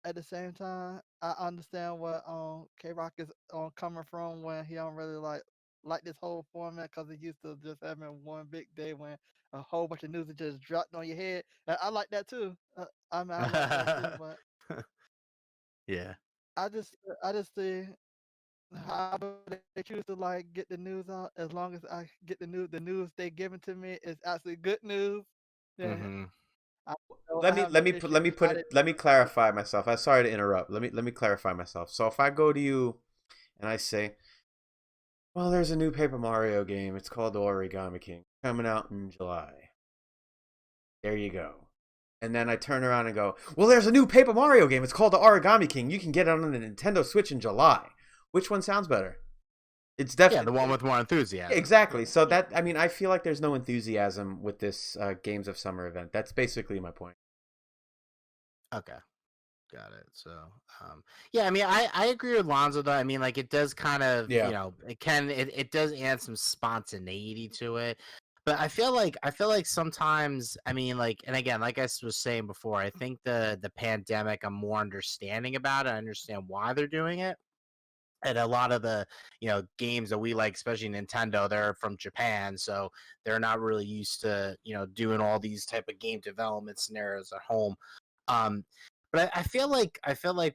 At the same time, I understand what K Rock is coming from when he don't really like this whole format because he used to just having one big day when a whole bunch of news is just dropped on your head. And I like that too. I mean, I like that too, but
Yeah.
I just see how they choose to like get the news out. As long as I get the news they giving to me is actually good news, then
Mm-hmm.
I don't
Let me
have
let
no
me put let me
issues.
put it. Let me clarify myself. I'm sorry to interrupt. Let me clarify myself. So if I go to you and I say, well, there's a new Paper Mario game. It's called the Origami King, coming out in July. There you go. And then I turn around and go, well, there's a new Paper Mario game. It's called the Origami King. You can get it on the Nintendo Switch in July. Which one sounds better? It's
Yeah,
definitely
the one with more enthusiasm.
exactly. So that I feel like there's no enthusiasm with this Games of Summer event. That's basically my point.
Okay. Got it. So, yeah, I mean, I agree with Lonzo though. I mean, like it does kind of,
Yeah.
it does add some spontaneity to it. But I feel like sometimes, I mean, like, and again, like I was saying before, I think the pandemic, I'm more understanding about it. I understand why they're doing it. And a lot of the, games that we like, especially Nintendo, they're from Japan, so they're not really used to, doing all these type of game development scenarios at home. Um, but I feel like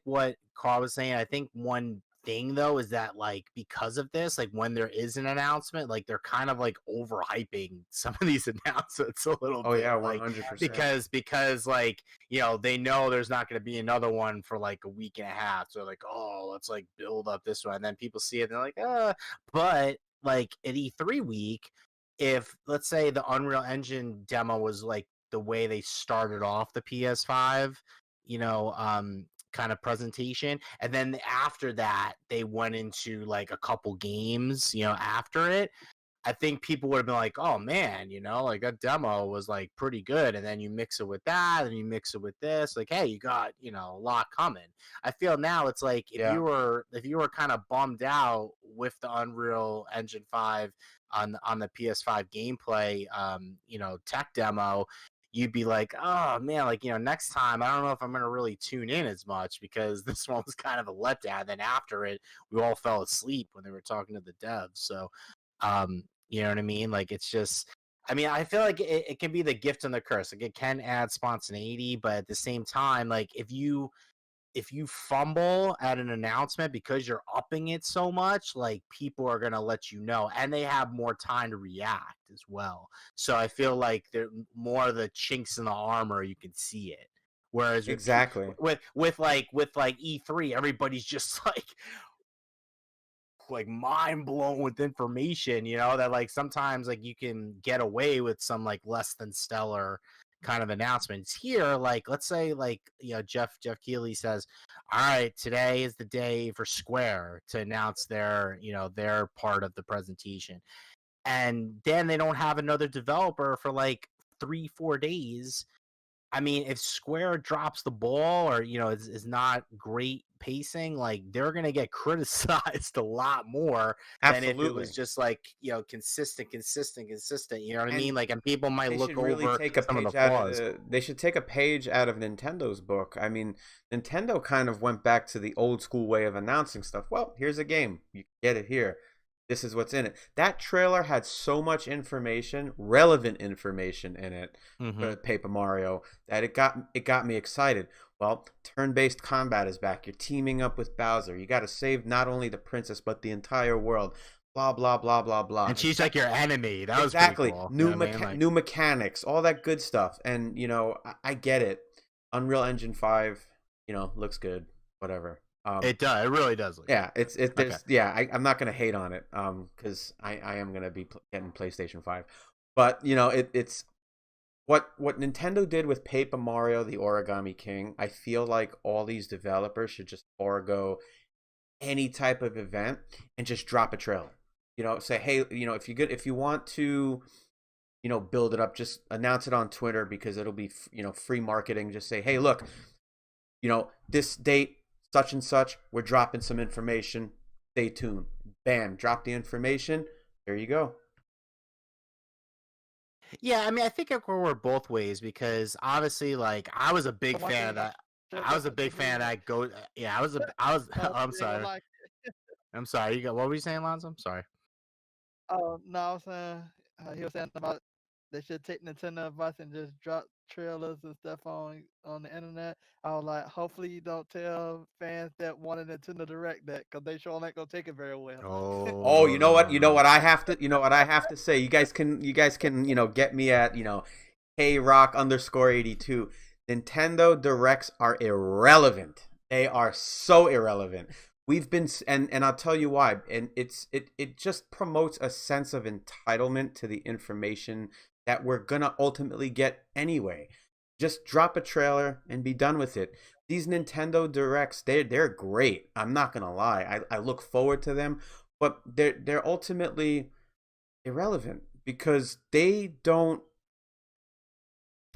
what Carl was saying. I think one thing though is that like because of this, like when there is an announcement, like they're kind of like overhyping some of these announcements a little
Oh
bit,
yeah,
like
100%.
because like they know there's not going to be another one for like a week and a half, so like let's like build up this one, and then people see it and they're like but like at E3 week, if let's say the Unreal Engine demo was like the way they started off the PS5, kind of presentation, and then after that they went into like a couple games, after it, I think people would have been like, "Oh man, like that demo was like pretty good." And then you mix it with that, and you mix it with this, like, hey, you got a lot coming. I feel now it's like
Yeah,
if you were kind of bummed out with the Unreal Engine 5 on the PS5 gameplay, tech demo, you'd be like, "Oh man, like next time, I don't know if I'm gonna really tune in as much because this one was kind of a letdown." And then after it, we all fell asleep when they were talking to the devs. So you know what I mean? Like it's just I mean, I feel like it can be the gift and the curse. Like it can add spontaneity, but at the same time, like if you fumble at an announcement because you're upping it so much, like people are gonna let you know, and they have more time to react as well. So I feel like they're more of the chinks in the armor. You can see it. Whereas
exactly.
with E3, everybody's just like mind blown with information, that like sometimes like you can get away with some like less than stellar kind of announcements. Here, like let's say like Jeff Keighley says, all right, today is the day for Square to announce their part of the presentation, and then they don't have another developer for like 3-4 days. I mean, if Square drops the ball or is not great pacing, like they're gonna get criticized a lot more than if it was
Absolutely.
just like consistent. You know what I mean?
And
Like, and people might
they should
look
really
over
take a
some of the
page out
flaws.
of they should take a page out of Nintendo's book. I mean, Nintendo kind of went back to the old school way of announcing stuff. Well, here's a game. You get it here. This is what's in it. That trailer had so much information, relevant information in it
Mm-hmm.
for Paper Mario that it got me excited. Well, turn-based combat is back. You're teaming up with Bowser. You got to save not only the princess but the entire world. Blah blah blah blah blah.
And she's like your enemy. That was pretty
Exactly.
cool. You know
New
what I mean? Like,
new mechanics, all that good stuff. And I get it. Unreal Engine 5, looks good, whatever.
it does. It really does look
Yeah,
good. Okay.
I'm not gonna hate on it, cuz I am gonna be getting PlayStation 5. But, it's what Nintendo did with Paper Mario the Origami King. I feel like all these developers should just forego any type of event and just drop a trailer. Say, hey, if you want to, build it up, just announce it on Twitter because it'll be, free marketing. Just say, hey, look, this date, such and such, we're dropping some information. Stay tuned. Bam, drop the information. There you go.
Yeah, I mean, I think it could work both ways because honestly, like I was a big
But one
fan of
thing I
that.
should
I was a
definitely
big fan of
do,
that. Yeah, I was.
no,
I'm
they don't
sorry.
like.
I'm sorry. You got what were you saying, Lonzo? I'm sorry.
Oh no, I was saying he was saying about they should take Nintendo advice and just drop trailers and stuff on the internet. I was like, hopefully you don't tell fans that want a Nintendo Direct that because they sure ain't gonna take it very well.
Oh
Oh,
no
you know
no
what?
no
You know
no.
what I have to. You know what I have to say. You guys can. Get me at Hey Rock _82. Nintendo Directs are irrelevant. They are so irrelevant. We've been and I'll tell you why. And it just promotes a sense of entitlement to the information that we're gonna ultimately get anyway. Just drop a trailer and be done with it. These Nintendo Directs, they're great. I'm not gonna lie. I look forward to them, but they're ultimately irrelevant because they don't,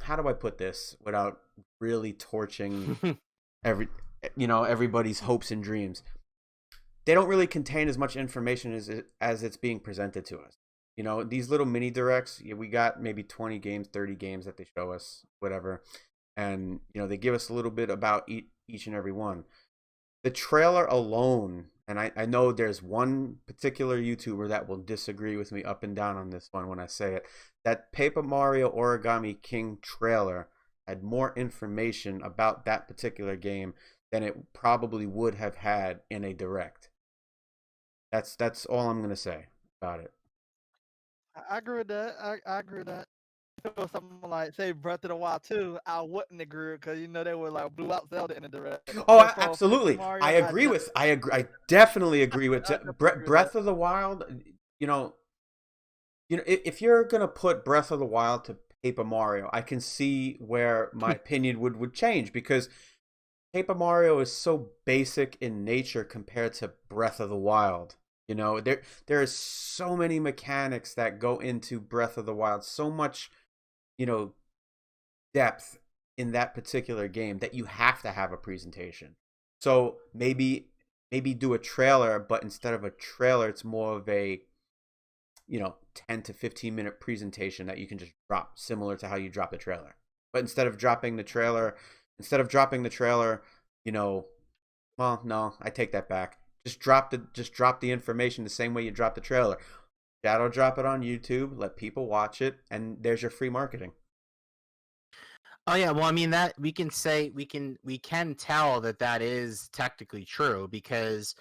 how do I put this without really torching every everybody's hopes and dreams? They don't really contain as much information as it's being presented to us. These little mini directs, we got maybe 20 games, 30 games that they show us, whatever, and they give us a little bit about each and every one. The trailer alone, and I know there's one particular YouTuber that will disagree with me up and down on this one when I say it, that Paper Mario Origami King trailer had more information about that particular game than it probably would have had in a direct. That's all I'm gonna say about it.
I agree with that. I agree with that. If it was something like, say, Breath of the Wild 2, I wouldn't agree because they were like blew out Zelda in the direct.
Oh,
But for Paper
absolutely.
Mario,
I agree with. I definitely agree with
I definitely agree with that.
Breath of the Wild. You know, if you're gonna put Breath of the Wild to Paper Mario, I can see where my opinion would change, because Paper Mario is so basic in nature compared to Breath of the Wild. There is so many mechanics that go into Breath of the Wild, so much, depth in that particular game that you have to have a presentation. So maybe do a trailer, but instead of a trailer, it's more of a 10 to 15-minute presentation that you can just drop, similar to how you drop the trailer. But instead of dropping the trailer, well, no, I take that back. Just drop the information the same way you drop the trailer. Shadow drop it on YouTube, let people watch it, and there's your free marketing.
Oh yeah, well, I mean, that we can tell that is technically true, because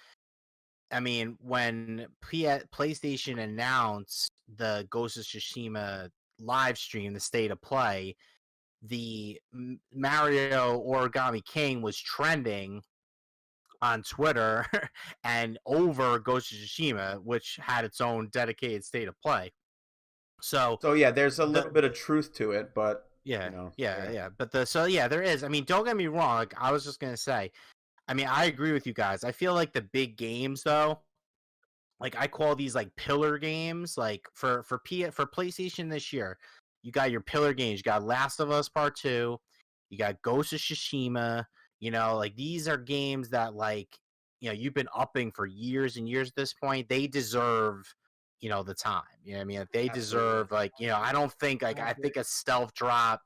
I mean, when PlayStation announced the Ghost of Tsushima live stream, the state of play, the Mario Origami King was trending on Twitter and over Ghost of Tsushima, which had its own dedicated state of play. So
yeah, there's a little bit of truth to it, but
yeah. But there is. I mean, don't get me wrong. Like, I was just gonna say, I mean, I agree with you guys. I feel like the big games, though, like I call these like pillar games. Like for PlayStation this year, you got your pillar games. You got Last of Us Part 2, you got Ghost of Tsushima. Like these are games that, like, you've been upping for years and years at this point. They deserve, the time. You know what I mean? Like, they deserve, like, I don't think, like, I think a stealth drop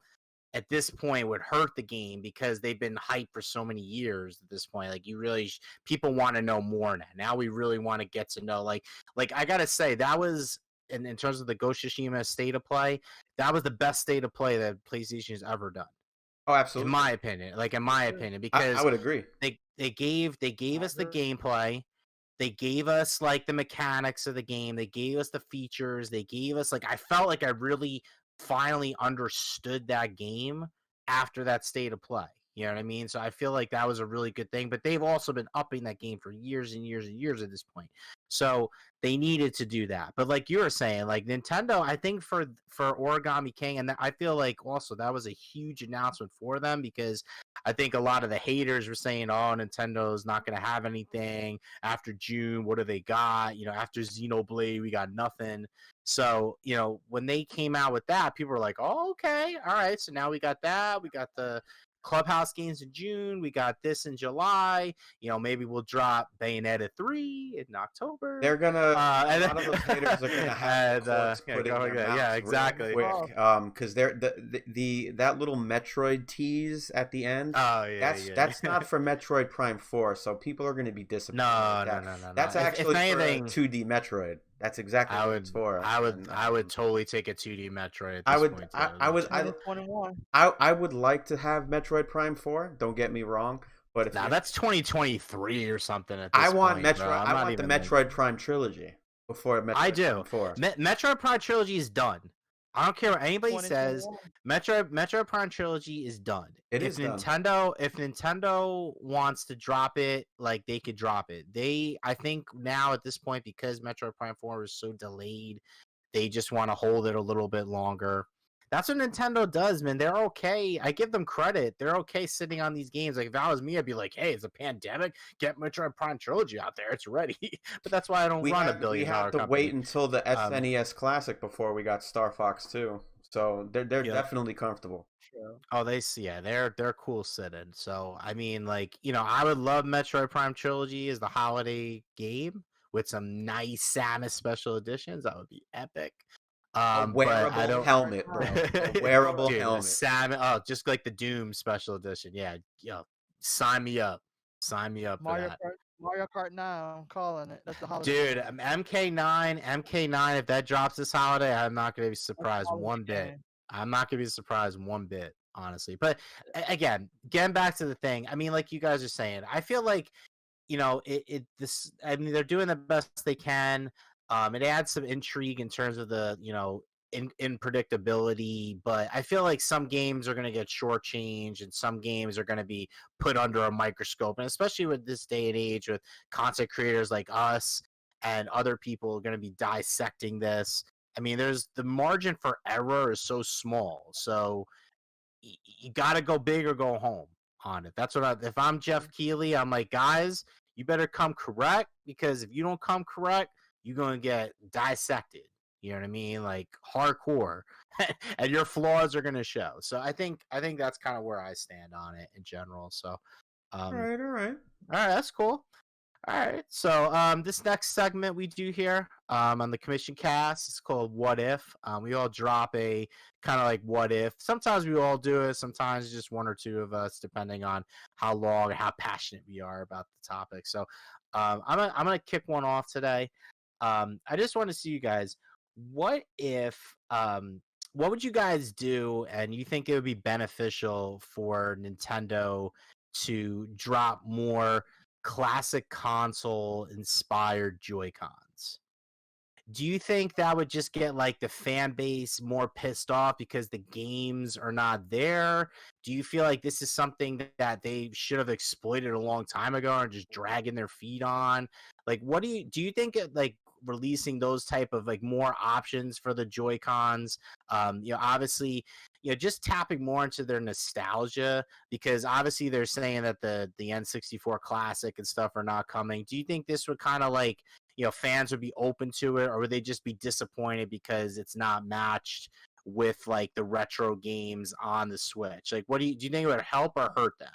at this point would hurt the game, because they've been hyped for so many years at this point. Like, you really people want to know more now. We really want to get to know, like I gotta say, that was, in terms of the Ghost of Tsushima state of play, that was the best state of play that PlayStation has ever done.
Oh, absolutely.
In my opinion, because
I would agree.
They gave us the gameplay. They gave us, like, the mechanics of the game. They gave us the features. They gave us, like, I felt like I really finally understood that game after that state of play. You know what I mean? So I feel like that was a really good thing. But they've also been upping that game for years and years and years at this point. So they needed to do that. But like you were saying, like, Nintendo, I think for Origami King, and I feel like also that was a huge announcement for them, because I think a lot of the haters were saying, oh, Nintendo's not going to have anything after June. What do they got? After Xenoblade, we got nothing. So, when they came out with that, people were like, oh, okay, all right. So now we got that. We got the Clubhouse games in June. We got this in July. Maybe we'll drop Bayonetta 3 in October.
They're gonna a lot of those haters are gonna have corks put in their mouths,
yeah, exactly,
real quick, because they're that little Metroid tease at the end.
Oh yeah,
that's not for Metroid Prime 4, so people are gonna be disappointed.
No.
That's actually for a 2D Metroid. That's exactly what it's for.
I would totally take a 2D Metroid.
I would.
Point,
I would like to have Metroid Prime 4. Don't get me wrong, but if
that's 2023 or something. At this
I want
point,
Metroid. I want the Metroid Prime trilogy before Metroid
I do.
Prime 4.
Metroid Prime trilogy is done. I don't care what anybody says. Metroid Prime trilogy is done. If Nintendo wants to drop it, like, they could drop it. I think now at this point, because Metroid Prime 4 is so delayed, they just want to hold it a little bit longer. That's what Nintendo does, man. They're okay. I give them credit. They're okay sitting on these games. Like, if that was me, I'd be like, hey, it's a pandemic. Get Metroid Prime trilogy out there. It's ready. But that's why I don't run a $1 billion company.
We have to wait until the SNES Classic before we got Star Fox 2. So they're definitely comfortable.
Oh, they're cool sitting. So, I mean, like, I would love Metroid Prime trilogy as the holiday game with some nice Samus special editions. That would be epic.
A wearable helmet, bro. A wearable helmet.
Samus, just like the Doom special edition. Yeah, sign me up.
Mario
for that.
Mario Kart 9, I'm calling it. That's the holiday.
Dude, MK9, if that drops this holiday, I'm not gonna be surprised one bit. I'm not gonna be surprised one bit. honestly. But again, getting back to the thing, I mean, like you guys are saying, I feel like this. I mean, they're doing the best they can. It adds some intrigue in terms of the in predictability, but I feel like some games are going to get shortchanged and some games are going to be put under a microscope, and especially with this day and age with content creators like us and other people are going to be dissecting this. I mean, there's the margin for error is so small, so you got to go big or go home on it. That's what if I'm Jeff Keighley, I'm like, guys, you better come correct, because if you don't come correct, you're going to get dissected. You know what I mean? Like hardcore, and your flaws are going to show. So I think that's kind of where I stand on it in general. So,
All
um,
right, all right.
all right, that's cool. All right. So this next segment we do here on the commission cast is called What If. We all drop a kind of like what if. Sometimes we all do it. Sometimes just one or two of us, depending on how long or how passionate we are about the topic. So I'm gonna kick one off today. I just want to see you guys. What if what would you guys do, and you think it would be beneficial for Nintendo to drop more classic console inspired Joy-Cons? Do you think that would just get like the fan base more pissed off because the games are not there? Do you feel like this is something that they should have exploited a long time ago and just dragging their feet on? Like, what do you think like releasing those type of like more options for the Joy-Cons? Obviously, just tapping more into their nostalgia, because obviously they're saying that the N64 Classic and stuff are not coming. Do you think this would kind of like fans would be open to it, or would they just be disappointed because it's not matched with like the retro games on the Switch? Like, what do you think it would help or hurt them?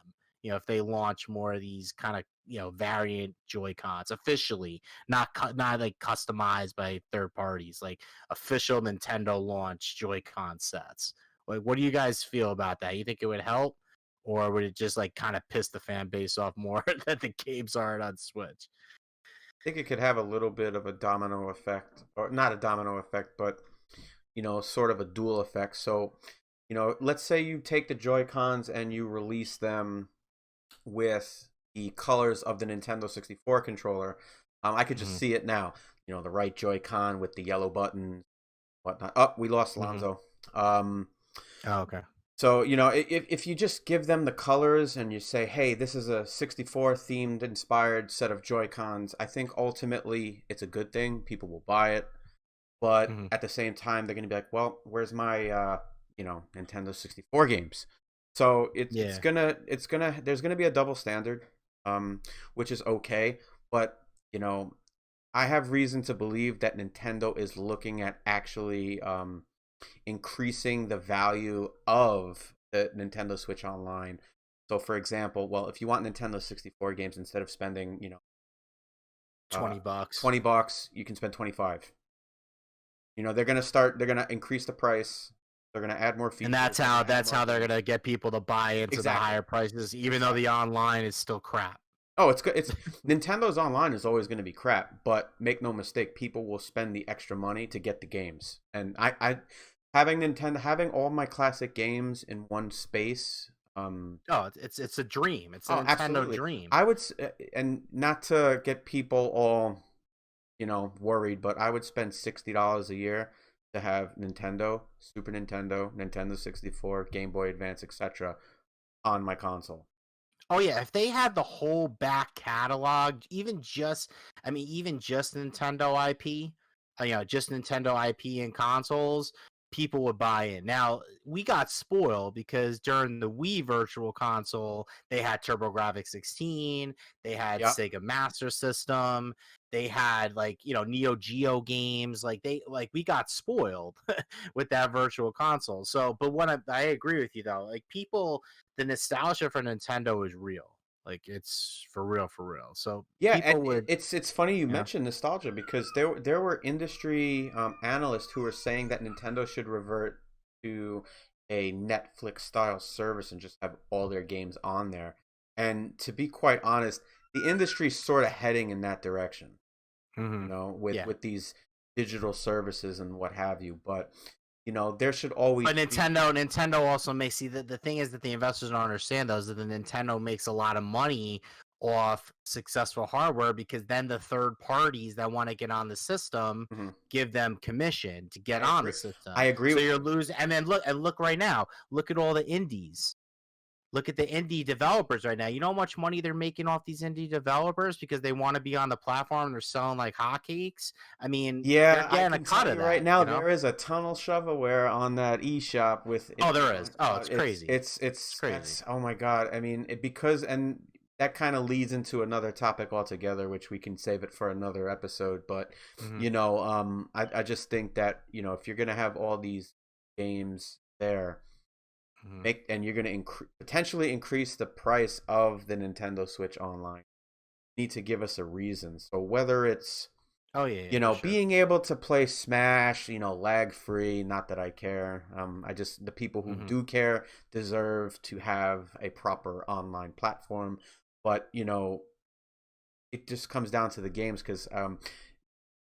If they launch more of these kind of variant Joy-Cons officially, not like customized by third parties, like official Nintendo launch Joy-Con sets. Like, what do you guys feel about that? You think it would help, or would it just like kind of piss the fan base off more that the games aren't on Switch?
I think it could have a little bit of a domino effect, or not a domino effect, but sort of a dual effect. So, let's say you take the Joy-Cons and you release them with the colors of the Nintendo 64 controller. I could just see it now. The right Joy-Con with the yellow button, whatnot. Oh, we lost Lonzo.
Oh, okay.
So, if you just give them the colors and you say, hey, this is a 64 themed inspired set of Joy-Cons, I think ultimately it's a good thing. People will buy it. But at the same time, they're going to be like, well, where's my, Nintendo 64 games? So there's going to be a double standard, which is okay. But, I have reason to believe that Nintendo is looking at actually, increasing the value of the Nintendo Switch Online. So, for example, well, if you want Nintendo 64 games, instead of spending,
$20,
$20, you can spend 25. They're gonna increase the price. They're gonna add more features.
And that's how they're gonna get people to buy into the higher prices, even though the online is still crap.
Oh, it's good. It's Nintendo's online is always going to be crap, but make no mistake, people will spend the extra money to get the games. And I having all my classic games in one space.
It's a dream. It's a Nintendo
absolutely.
dream.
I would, and not to get people all, worried, but I would spend $60 a year to have Nintendo, Super Nintendo, Nintendo 64, Game Boy Advance, etc. on my console.
Oh yeah, if they had the whole back catalog, even just Nintendo IP, just Nintendo IP and consoles, people would buy in. Now, we got spoiled because during the Wii Virtual Console, they had TurboGrafx 16, they had Sega Master System, they had like, Neo Geo games, we got spoiled with that Virtual Console. So, but what I agree with you though, like the nostalgia for Nintendo is real. Like it's for real, for real. So
yeah,
people
and it's funny you mentioned nostalgia, because there were industry analysts who were saying that Nintendo should revert to a Netflix style service and just have all their games on there. And to be quite honest, the industry's sort of heading in that direction. With these digital services and what have you. But there should always
But Nintendo also makes the thing is that the investors don't understand though is that the Nintendo makes a lot of money off successful hardware because then the third parties that want to get on the system
Mhm.
give them commission to get
I
on
agree.
the system.
I agree
So
with
you're
you.
losing, and then look right now. Look at all the indies. Look at the indie developers right now. You know how much money they're making off these indie developers because they want to be on the platform. They're selling like hotcakes. I mean, they're
Yeah, I
getting a
can
cut
tell
of
you right
that.
now, there is a tunnel shovelware on that eShop with it.
Oh, there is. Oh, it's crazy. It's crazy.
That's, oh my God. I mean, and that kind of leads into another topic altogether, which we can save it for another episode. But
Mhm.
I just think that if you're gonna have all these games there,
Mhm.
and you're gonna potentially increase the price of the Nintendo Switch Online, you need to give us a reason. So whether it's
Oh yeah, for sure.
being able to play Smash, lag free. Not that I care. The people who
Mhm.
do care deserve to have a proper online platform. But it just comes down to the games because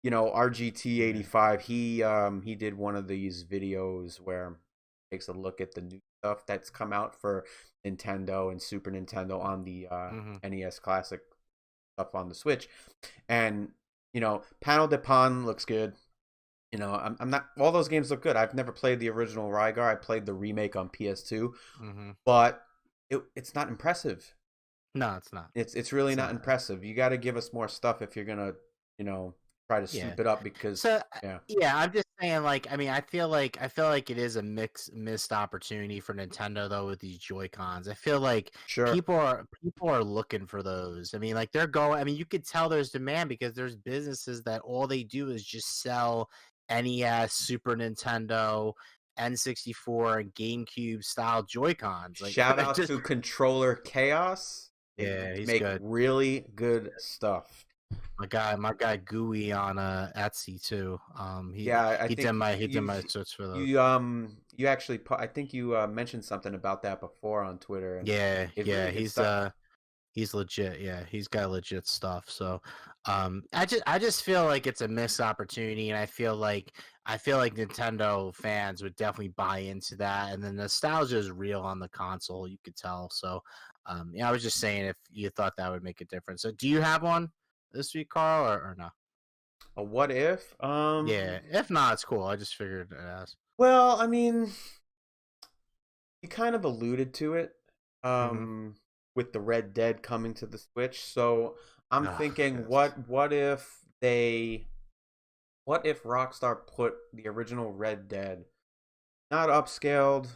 RGT85 he did one of these videos where he takes a look at the new stuff that's come out for Nintendo and Super Nintendo on the
Mhm.
NES Classic stuff on the Switch, and Panel de Pon looks good. I'm not. All those games look good. I've never played the original Rygar. I played the remake on PS2,
Mhm.
but it's not impressive.
No, it's not.
It's really
It's
not
not.
impressive. You got to give us more stuff if you're gonna, try to
Yeah.
soup it up because
So
yeah,
yeah, I'm just saying. Like, I mean, I feel like it is a missed opportunity for Nintendo though with these Joy Cons. I feel like
sure.
people are looking for those. I mean, like they're going. I mean, you could tell there's demand because there's businesses that all they do is just sell NES, Super Nintendo, N64, and GameCube style Joy Cons. Like,
Shout
they're
out
just
to Controller Chaos. They
yeah, he's
make
good.
really good stuff.
My guy Gooey on Etsy too. He
Yeah, I
he did
think
my he did my search for those.
you actually I think you mentioned something about that before on Twitter, and
Yeah,
it's
yeah,
really good stuff.
he's legit. Yeah, he's got legit stuff. So, I just feel like it's a missed opportunity, and I feel like Nintendo fans would definitely buy into that, and the nostalgia is real on the console. You could tell. So, yeah, I was just saying if you thought that would make a difference. So, do you have one this week, Carl, or no?
A what if?
Yeah, if not, it's cool. I just figured I'd ask.
Well, I mean, you kind of alluded to it
Mm-hmm.
with the Red Dead coming to the Switch. So I'm
Oh,
thinking,
yes.
what if Rockstar put the original Red Dead, not upscaled,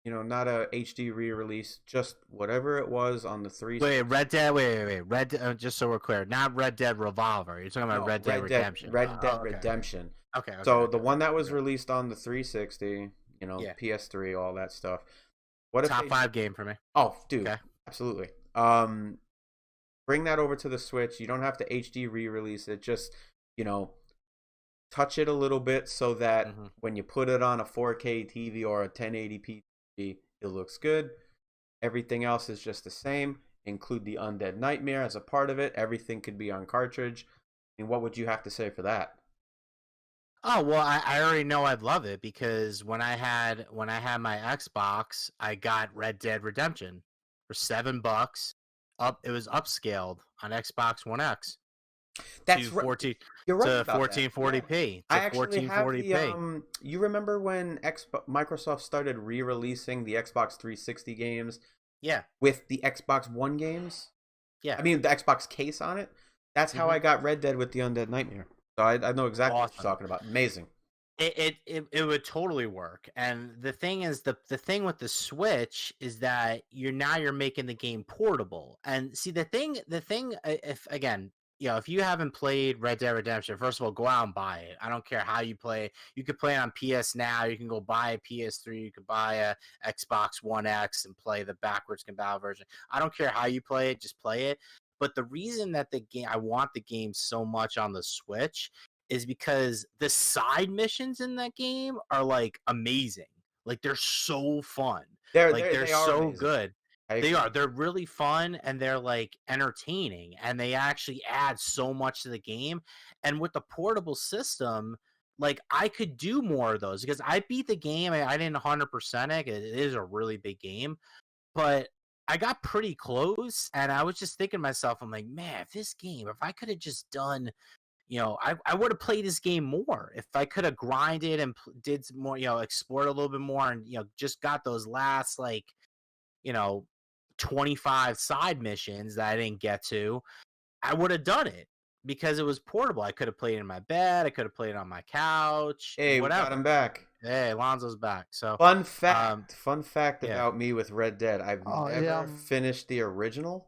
not a HD re-release, just whatever it was on the
Wait,
360.
Red Dead. Wait. Just so we're clear, not Red Dead Revolver. You're talking about
No,
Red Dead Redemption.
Red Dead
Okay.
Redemption.
Okay. Okay.
So
Okay.
the one that was
Okay.
released on the 360,
Yeah.
PS3, all that stuff. What if
Top
they?
5 game for me.
Oh, dude,
Okay.
absolutely. Bring that over to the Switch. You don't have to HD re-release it. Just you know, touch it a little bit so that
Mm-hmm.
when you put it on a 4K TV or a 1080p TV, it looks good. Everything else is just the same. Include the Undead Nightmare as a part of it. Everything could be on cartridge. I mean, what would you have to say for that?
Oh well, I already know I'd love it because when I had my Xbox, I got Red Dead Redemption for $7. It was upscaled on Xbox One X
That's
to
right.
14
You're right
to
about that. Yeah.
1440p
I
to
actually have the
1440p.
you remember when Microsoft started re-releasing the Xbox 360 games
Yeah.
with the Xbox One games?
Yeah.
I mean, the Xbox case on it. That's how
Mm-hmm.
I got Red Dead with the Undead Nightmare. So I know exactly what you're
Awesome.
talking about. Amazing.
It would totally work. And the thing is, the thing with the Switch is that you're making the game portable. And see, the thing, if again, if you haven't played Red Dead Redemption, first of all, go out and buy it. I don't care how you play. You could play it on PS Now. You can go buy a PS3. You could buy a Xbox One X and play the backwards compatible version. I don't care how you play it. Just play it. But the reason that I want the game so much on the Switch is because the side missions in that game are like amazing. Like they're so fun. Like they're
They are
so
amazing.
good.
I
They are.
agree.
They're really fun and they're like entertaining and they actually add so much to the game. And with the portable system, like I could do more of those because I beat the game. I didn't 100% it. It is a really big game, but I got pretty close, and I was just thinking to myself, I'm like, man, if I could have just done, I would have played this game more if I could have grinded and did some more, explored a little bit more, and just got those last like, you know, 25 side missions that I didn't get to. I would have done it because it was portable. I could have played it in my bed. I could have played it on my couch,
Hey, we got him
whatever.
back.
Hey, Lonzo's back. So,
Fun
um,
fact
yeah.
about me with Red Dead. I've
Oh
never
yeah,
finished the original.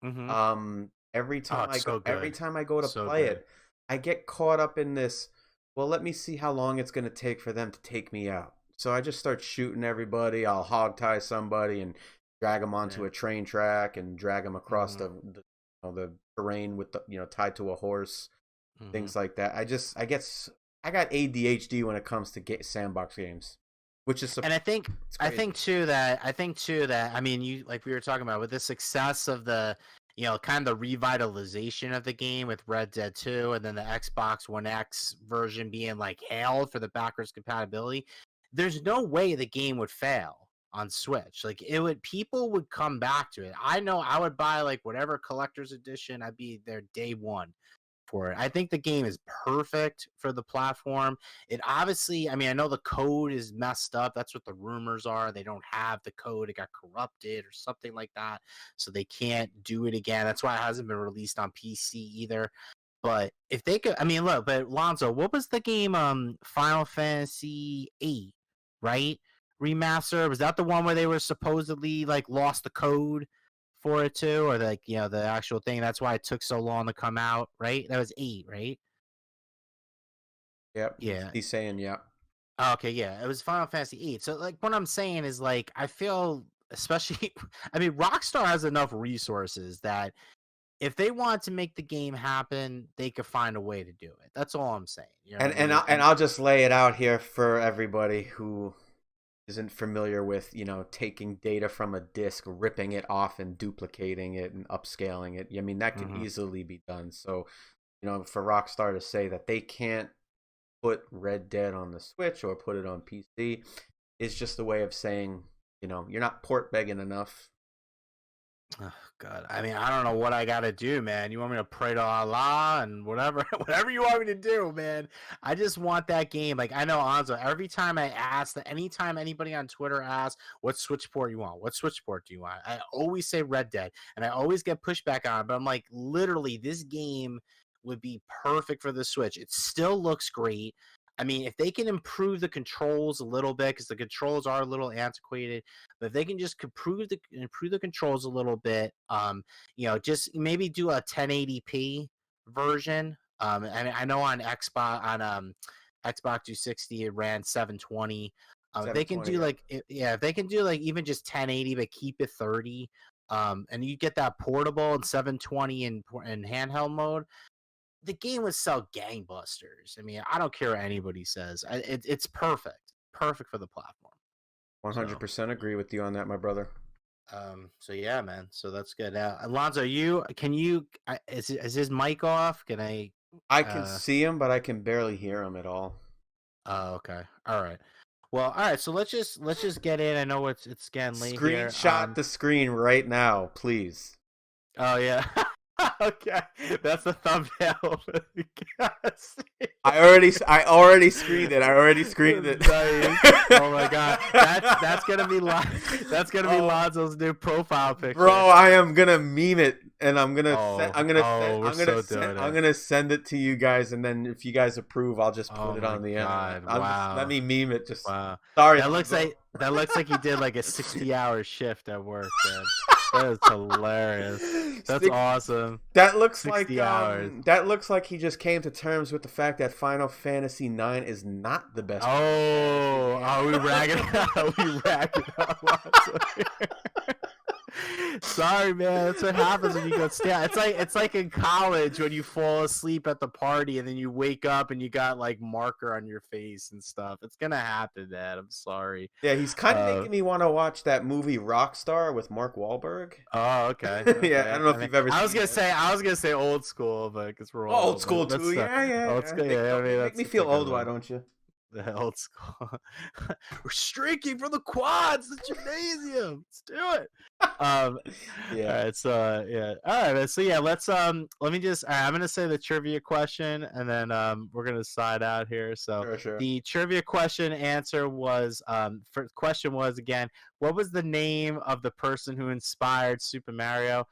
Mm-hmm.
Every
Oh,
time
it's so
every
good.
time I go to
So
play
good.
it, I get caught up in this. Well, let me see how long it's going to take for them to take me out. So I just start shooting everybody. I'll hog tie somebody and drag them onto
Yeah.
a train track and drag them across
Mm-hmm.
the terrain with tied to a horse,
Mm-hmm.
things like that. I got ADHD when it comes to sandbox games, which is
And
it's
I
crazy.
think too that I mean, you like we were talking about with the success of the kind of the revitalization of the game with Red Dead 2, and then the Xbox One X version being like hailed for the backwards compatibility. There's no way the game would fail on Switch. Like people would come back to it. I know I would buy like whatever collector's edition. I'd be there day one for it. I think the game is perfect for the platform. It obviously, I mean, I know the code is messed up. That's what the rumors are. They don't have the code. It got corrupted or something like that. So they can't do it again. That's why it hasn't been released on PC either. But if they could, I mean, look, but Lonzo, what was the game? Final Fantasy 8, right? Remaster. Was that the one where they were supposedly like lost the code for it too, or like the actual thing? That's why it took so long to come out, right? That was 8, right?
Yep,
Yeah.
he's saying yeah.
Oh, okay, yeah, it was Final Fantasy 8. So like what I'm saying is like I feel especially I mean Rockstar has enough resources that if they want to make the game happen, they could find a way to do it. That's all I'm saying. You know what I mean?
And I'll just lay it out here for everybody who isn't familiar with, taking data from a disk, ripping it off and duplicating it and upscaling it. I mean, that could
Mhm.
easily be done. So, for Rockstar to say that they can't put Red Dead on the Switch or put it on PC is just a way of saying, you're not port begging enough.
Oh, God, I mean, I don't know what I gotta do, man. You want me to pray to Allah and whatever, whatever you want me to do, man. I just want that game. Like I know Anzo. Every time I ask, that anytime anybody on Twitter asks, "What Switch port you want? What Switch port do you want?" I always say Red Dead, and I always get pushback on it. But I'm like, literally, this game would be perfect for the Switch. It still looks great. I mean, if they can improve the controls a little bit, because the controls are a little antiquated, but if they can just improve the controls a little bit, just maybe do a 1080p version. I know on Xbox 360 it ran 720. If they can
720,
do
yeah.
like if they can do like even just 1080 but keep it 30, and you get that portable and 720 in handheld mode, the game would sell gangbusters. I mean, I don't care what anybody says. It's perfect for the platform. So
100% agree with you on that, my brother.
so yeah, man. So that's good. Alonzo, is his mic off? Can I?
I can see him, but I can barely hear him at all.
Oh, okay. All right. Well, all right. So let's just get in. I know it's getting late here.
Screenshot the screen right now, please.
Oh yeah. Okay, that's the thumbnail.
I already screened it.
Nice. Oh my god, that's gonna be Lonzo's new profile picture.
Bro, I am gonna meme it, and I'm gonna send it to you guys, and then if you guys approve, I'll just put it on the end. Let me meme it. Just
wow.
Sorry,
That looks like he did like a 60-hour shift at work, man. That is hilarious. That's awesome.
That looks
60 hours.
That looks like he just came to terms with the fact that Final Fantasy IX is not the best.
Oh, we ragging out. Sorry, man. That's what happens when you go stale. It's like in college when you fall asleep at the party and then you wake up and you got like marker on your face and stuff. It's gonna happen, man. I'm sorry.
Yeah, he's kind of making me want to watch that movie Rockstar with Mark Wahlberg.
Oh, okay.
Yeah, I don't know if
mean,
you've ever
I was
seen
gonna
it.
say old school, but because we're all
Old school
but
too. Yeah, yeah,
old
yeah.
school. Yeah, I mean
Make me
that's
feel
a good
old, why
one.
don't you?
The old school. We're streaking for the quads, the gymnasium. Let's do it.
Yeah.
All right, so yeah. All right, so yeah, let's let me just I'm gonna say the trivia question and then we're gonna side out here. So
Sure.
the trivia question answer was first question was again, what was the name of the person who inspired Super Mario?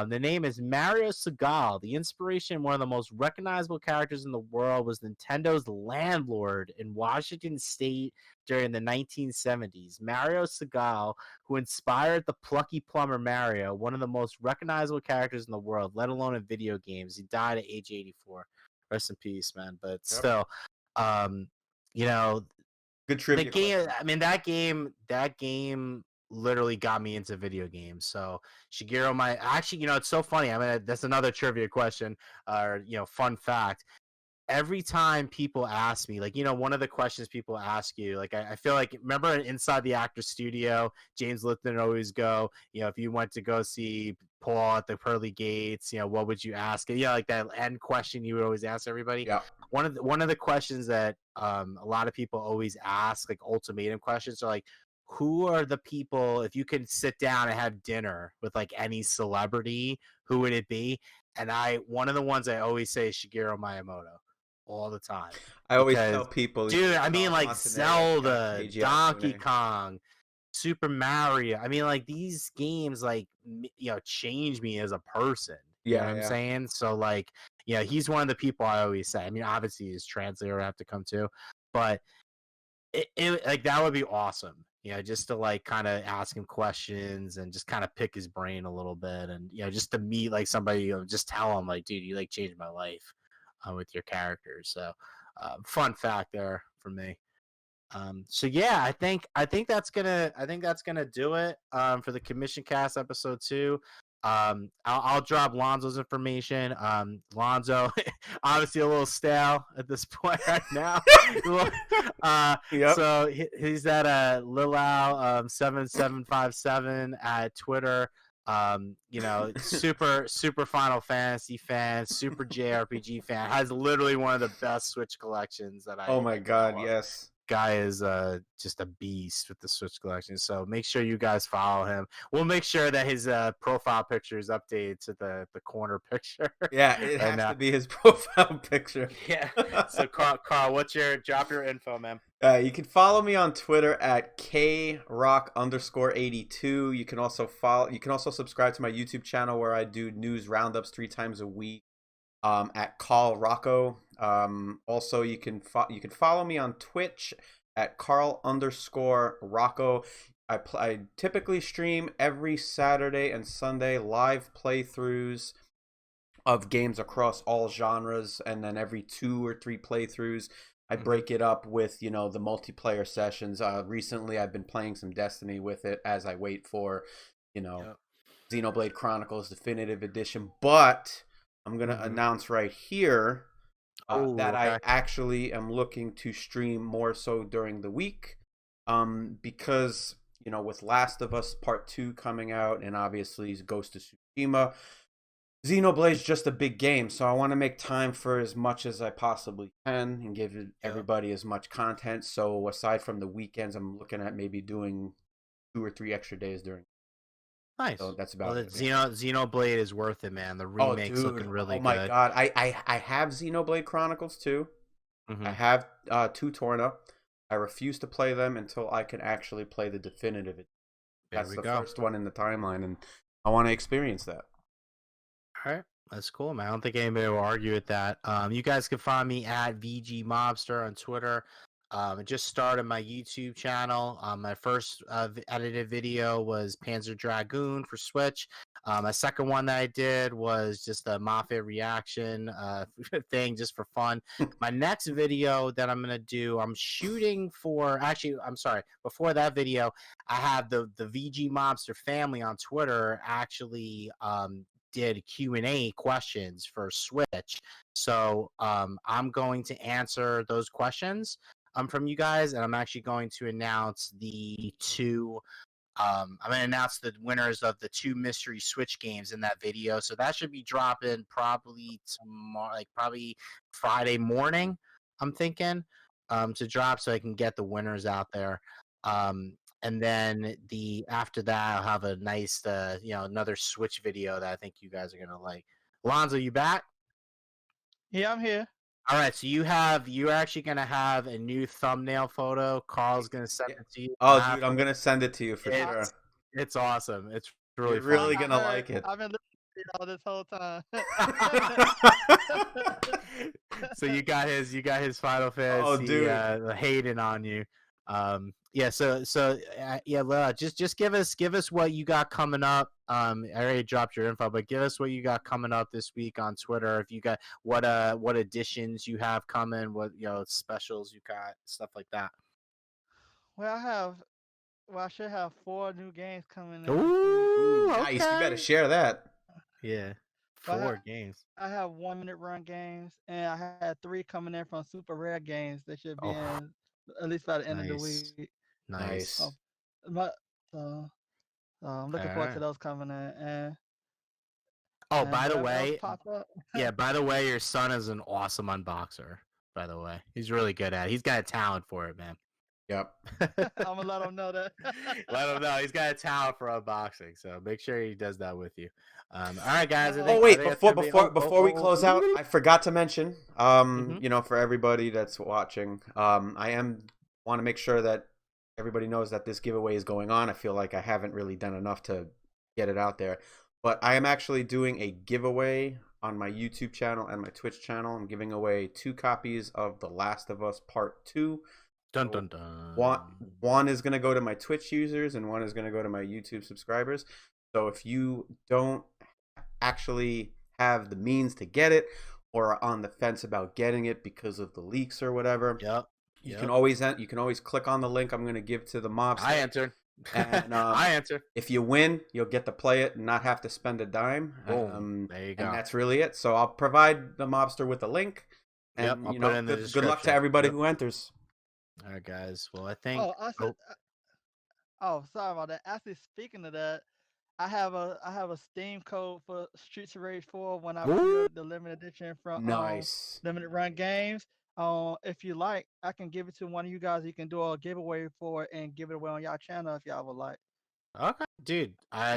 The name is Mario Segal. The inspiration, one of the most recognizable characters in the world, was Nintendo's landlord in Washington State during the 1970s. Mario Segal, who inspired the plucky plumber Mario, one of the most recognizable characters in the world, let alone in video games. He died at age 84. Rest in peace, man. But still, you know,
Good
the
trivia
game.
question.
I mean, that game literally got me into video games. So Shigeru, actually, it's so funny. I mean, that's another trivia question, or fun fact. Every time people ask me, like, one of the questions people ask you, like, I feel like, remember Inside the Actor Studio, James Lipton always go, if you went to go see Paul at the pearly gates, what would you ask? Like that end question you would always ask everybody.
Yeah.
One of the questions that a lot of people always ask, like ultimatum questions, are like, who are the people, if you could sit down and have dinner with like any celebrity, who would it be? And one of the ones I always say is Shigeru Miyamoto all the time.
I always
Because,
tell people,
dude, I mean,
Charles
like
Martinet,
Zelda,
Keiji
Donkey
Inafune.
Kong, Super Mario. I mean, like these games, like, change me as a person. You know what I'm
Yeah.
saying? So, like, he's one of the people I always say. I mean, obviously, his translator would have to come too, but like that would be awesome. Just to like kind of ask him questions and just kind of pick his brain a little bit, and just to meet like somebody, just tell him like, dude, you like changed my life with your characters. So, fun fact there for me. So yeah, I think that's gonna do it for the Commission Cast episode 2. I'll drop Lonzo's information. Lonzo, obviously a little stale at this point right now.
Yep.
So he's at Lilau 7757 at Twitter. Super Final Fantasy fan, super JRPG fan. Has literally one of the best Switch collections that
Oh my
I know
God,
of.
yes.
Guy is just a beast with the Switch collection. So make sure you guys follow him. We'll make sure that his profile picture is updated to the corner picture.
Yeah, it
and,
has to be his profile picture.
Yeah. So Carl, drop your info, man.
You can follow me on Twitter at krock_82. You can also subscribe to my YouTube channel where I do news roundups 3 times a week. At Carl Rocco. Also, you can follow me on Twitch at Carl_Rocco. I typically stream every Saturday and Sunday live playthroughs of games across all genres, and then every 2 or 3 playthroughs I break it up with the multiplayer sessions. Recently I've been playing some Destiny with it as I wait for Xenoblade Chronicles Definitive Edition, but I'm going to announce right here that I actually am looking to stream more so during the week because, with Last of Us Part 2 coming out and obviously Ghost of Tsushima, Xenoblade's just a big game, so I want to make time for as much as I possibly can and give everybody as much content. So aside from the weekends, I'm looking at maybe doing 2 or 3 extra days during.
Nice.
So that's about it.
Xenoblade is worth it, man. The remake's looking really good.
Oh my God. I have Xenoblade Chronicles 2. I have 2 Torna. I refuse to play them until I can actually play the definitive. That's the first one in the timeline, and I want to experience that.
All right. That's cool, man. I don't think anybody will argue with that. You guys can find me at VG Mobster on Twitter. I just started my YouTube channel. My first edited video was Panzer Dragoon for Switch. My second one that I did was just a Mafia reaction thing just for fun. My next video that I'm going to do, I'm shooting for, actually, I'm sorry, before that video, I have the VG Mobster family on Twitter actually did Q&A questions for Switch. So I'm going to answer those questions from you guys, and I'm actually going to announce the two. I'm going to announce the winners of the two mystery Switch games in that video. So that should be dropping probably tomorrow, like probably Friday morning. I'm thinking to drop so I can get the winners out there. And then after that, I'll have a nice, another Switch video that I think you guys are gonna like. Lonzo, you back?
Yeah, I'm here.
All right, so you're actually gonna have a new thumbnail photo. Carl's gonna send it to you.
Oh, dude, I'm gonna send it to you for
it's,
sure.
It's awesome. It's really
You're really
fun.
gonna like it.
I've been listening to y'all this whole time.
So you got his Final Fantasy
Oh, dude.
hating on you. Yeah. Yeah. Just give us what you got coming up. I already dropped your info, but give us what you got coming up this week on Twitter. If you got what additions you have coming, what specials you got, stuff like that.
Well, I should have 4 new games coming in.
Ooh,
Nice.
okay.
You better share that.
Yeah.
But
4 games.
I have 1-minute run games, and I had 3 coming in from super rare games. They should be in at least by the end of the week.
Nice.
So I'm looking forward to those coming in. And
by the way,
pop up.
yeah, by the way, your son is an awesome unboxer. By the way, he's really good at it. He's got a talent for it, man.
Yep.
I'm gonna let him know that.
Let him know he's got a talent for unboxing. So make sure he does that with you. All right, guys.
Before we close out, I forgot to mention, for everybody that's watching, I want to make sure that everybody knows that this giveaway is going on. I feel like I haven't really done enough to get it out there, but I am actually doing a giveaway on my YouTube channel and my Twitch channel. I'm giving away 2 copies of The Last of Us Part 2.
Dun dun dun.
One is going to go to my Twitch users and one is going to go to my YouTube subscribers. So if you don't actually have the means to get it or are on the fence about getting it because of the leaks or whatever, you can always click on the link I'm going to give to the Mobster.
I answered.
And
I answer.
If you win, you'll get to play it and not have to spend a dime.
There you go.
And that's really it. So I'll provide the Mobster with a link. And good luck to everybody who enters.
All right, guys. Well, I think.
Sorry about that. Actually, speaking of that, I have a Steam code for Streets of Rage 4 when I pre-ordered the limited edition from Limited Run Games. If you like, I can give it to one of you guys. You can do a giveaway for it and give it away on y'all channel if y'all would like.
Okay, dude.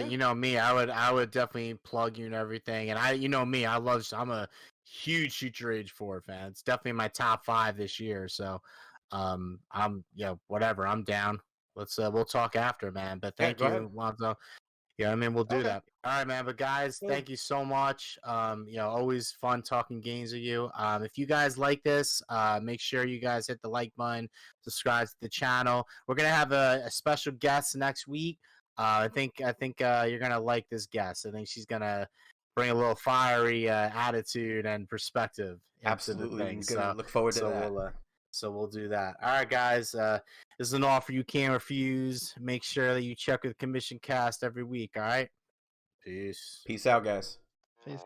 You know me. I would definitely plug you and everything. And I'm a huge Streets of Rage 4 fan. It's definitely my top 5 this year. So, whatever. I'm down. We'll talk after, man. But thank you, Lonzo. Yeah, we'll do that. All right, man. But guys, thank you so much. Always fun talking games with you. If you guys like this, make sure you guys hit the like button, subscribe to the channel. We're gonna have a special guest next week. I think you're gonna like this guest. I think she's gonna bring a little fiery attitude and perspective into the thing. So
look forward to that.
We'll do that. All right, guys. This is an all for you can refuse. Make sure that you check with Commission Cast every week. All right. Peace.
Peace out, guys.
Peace.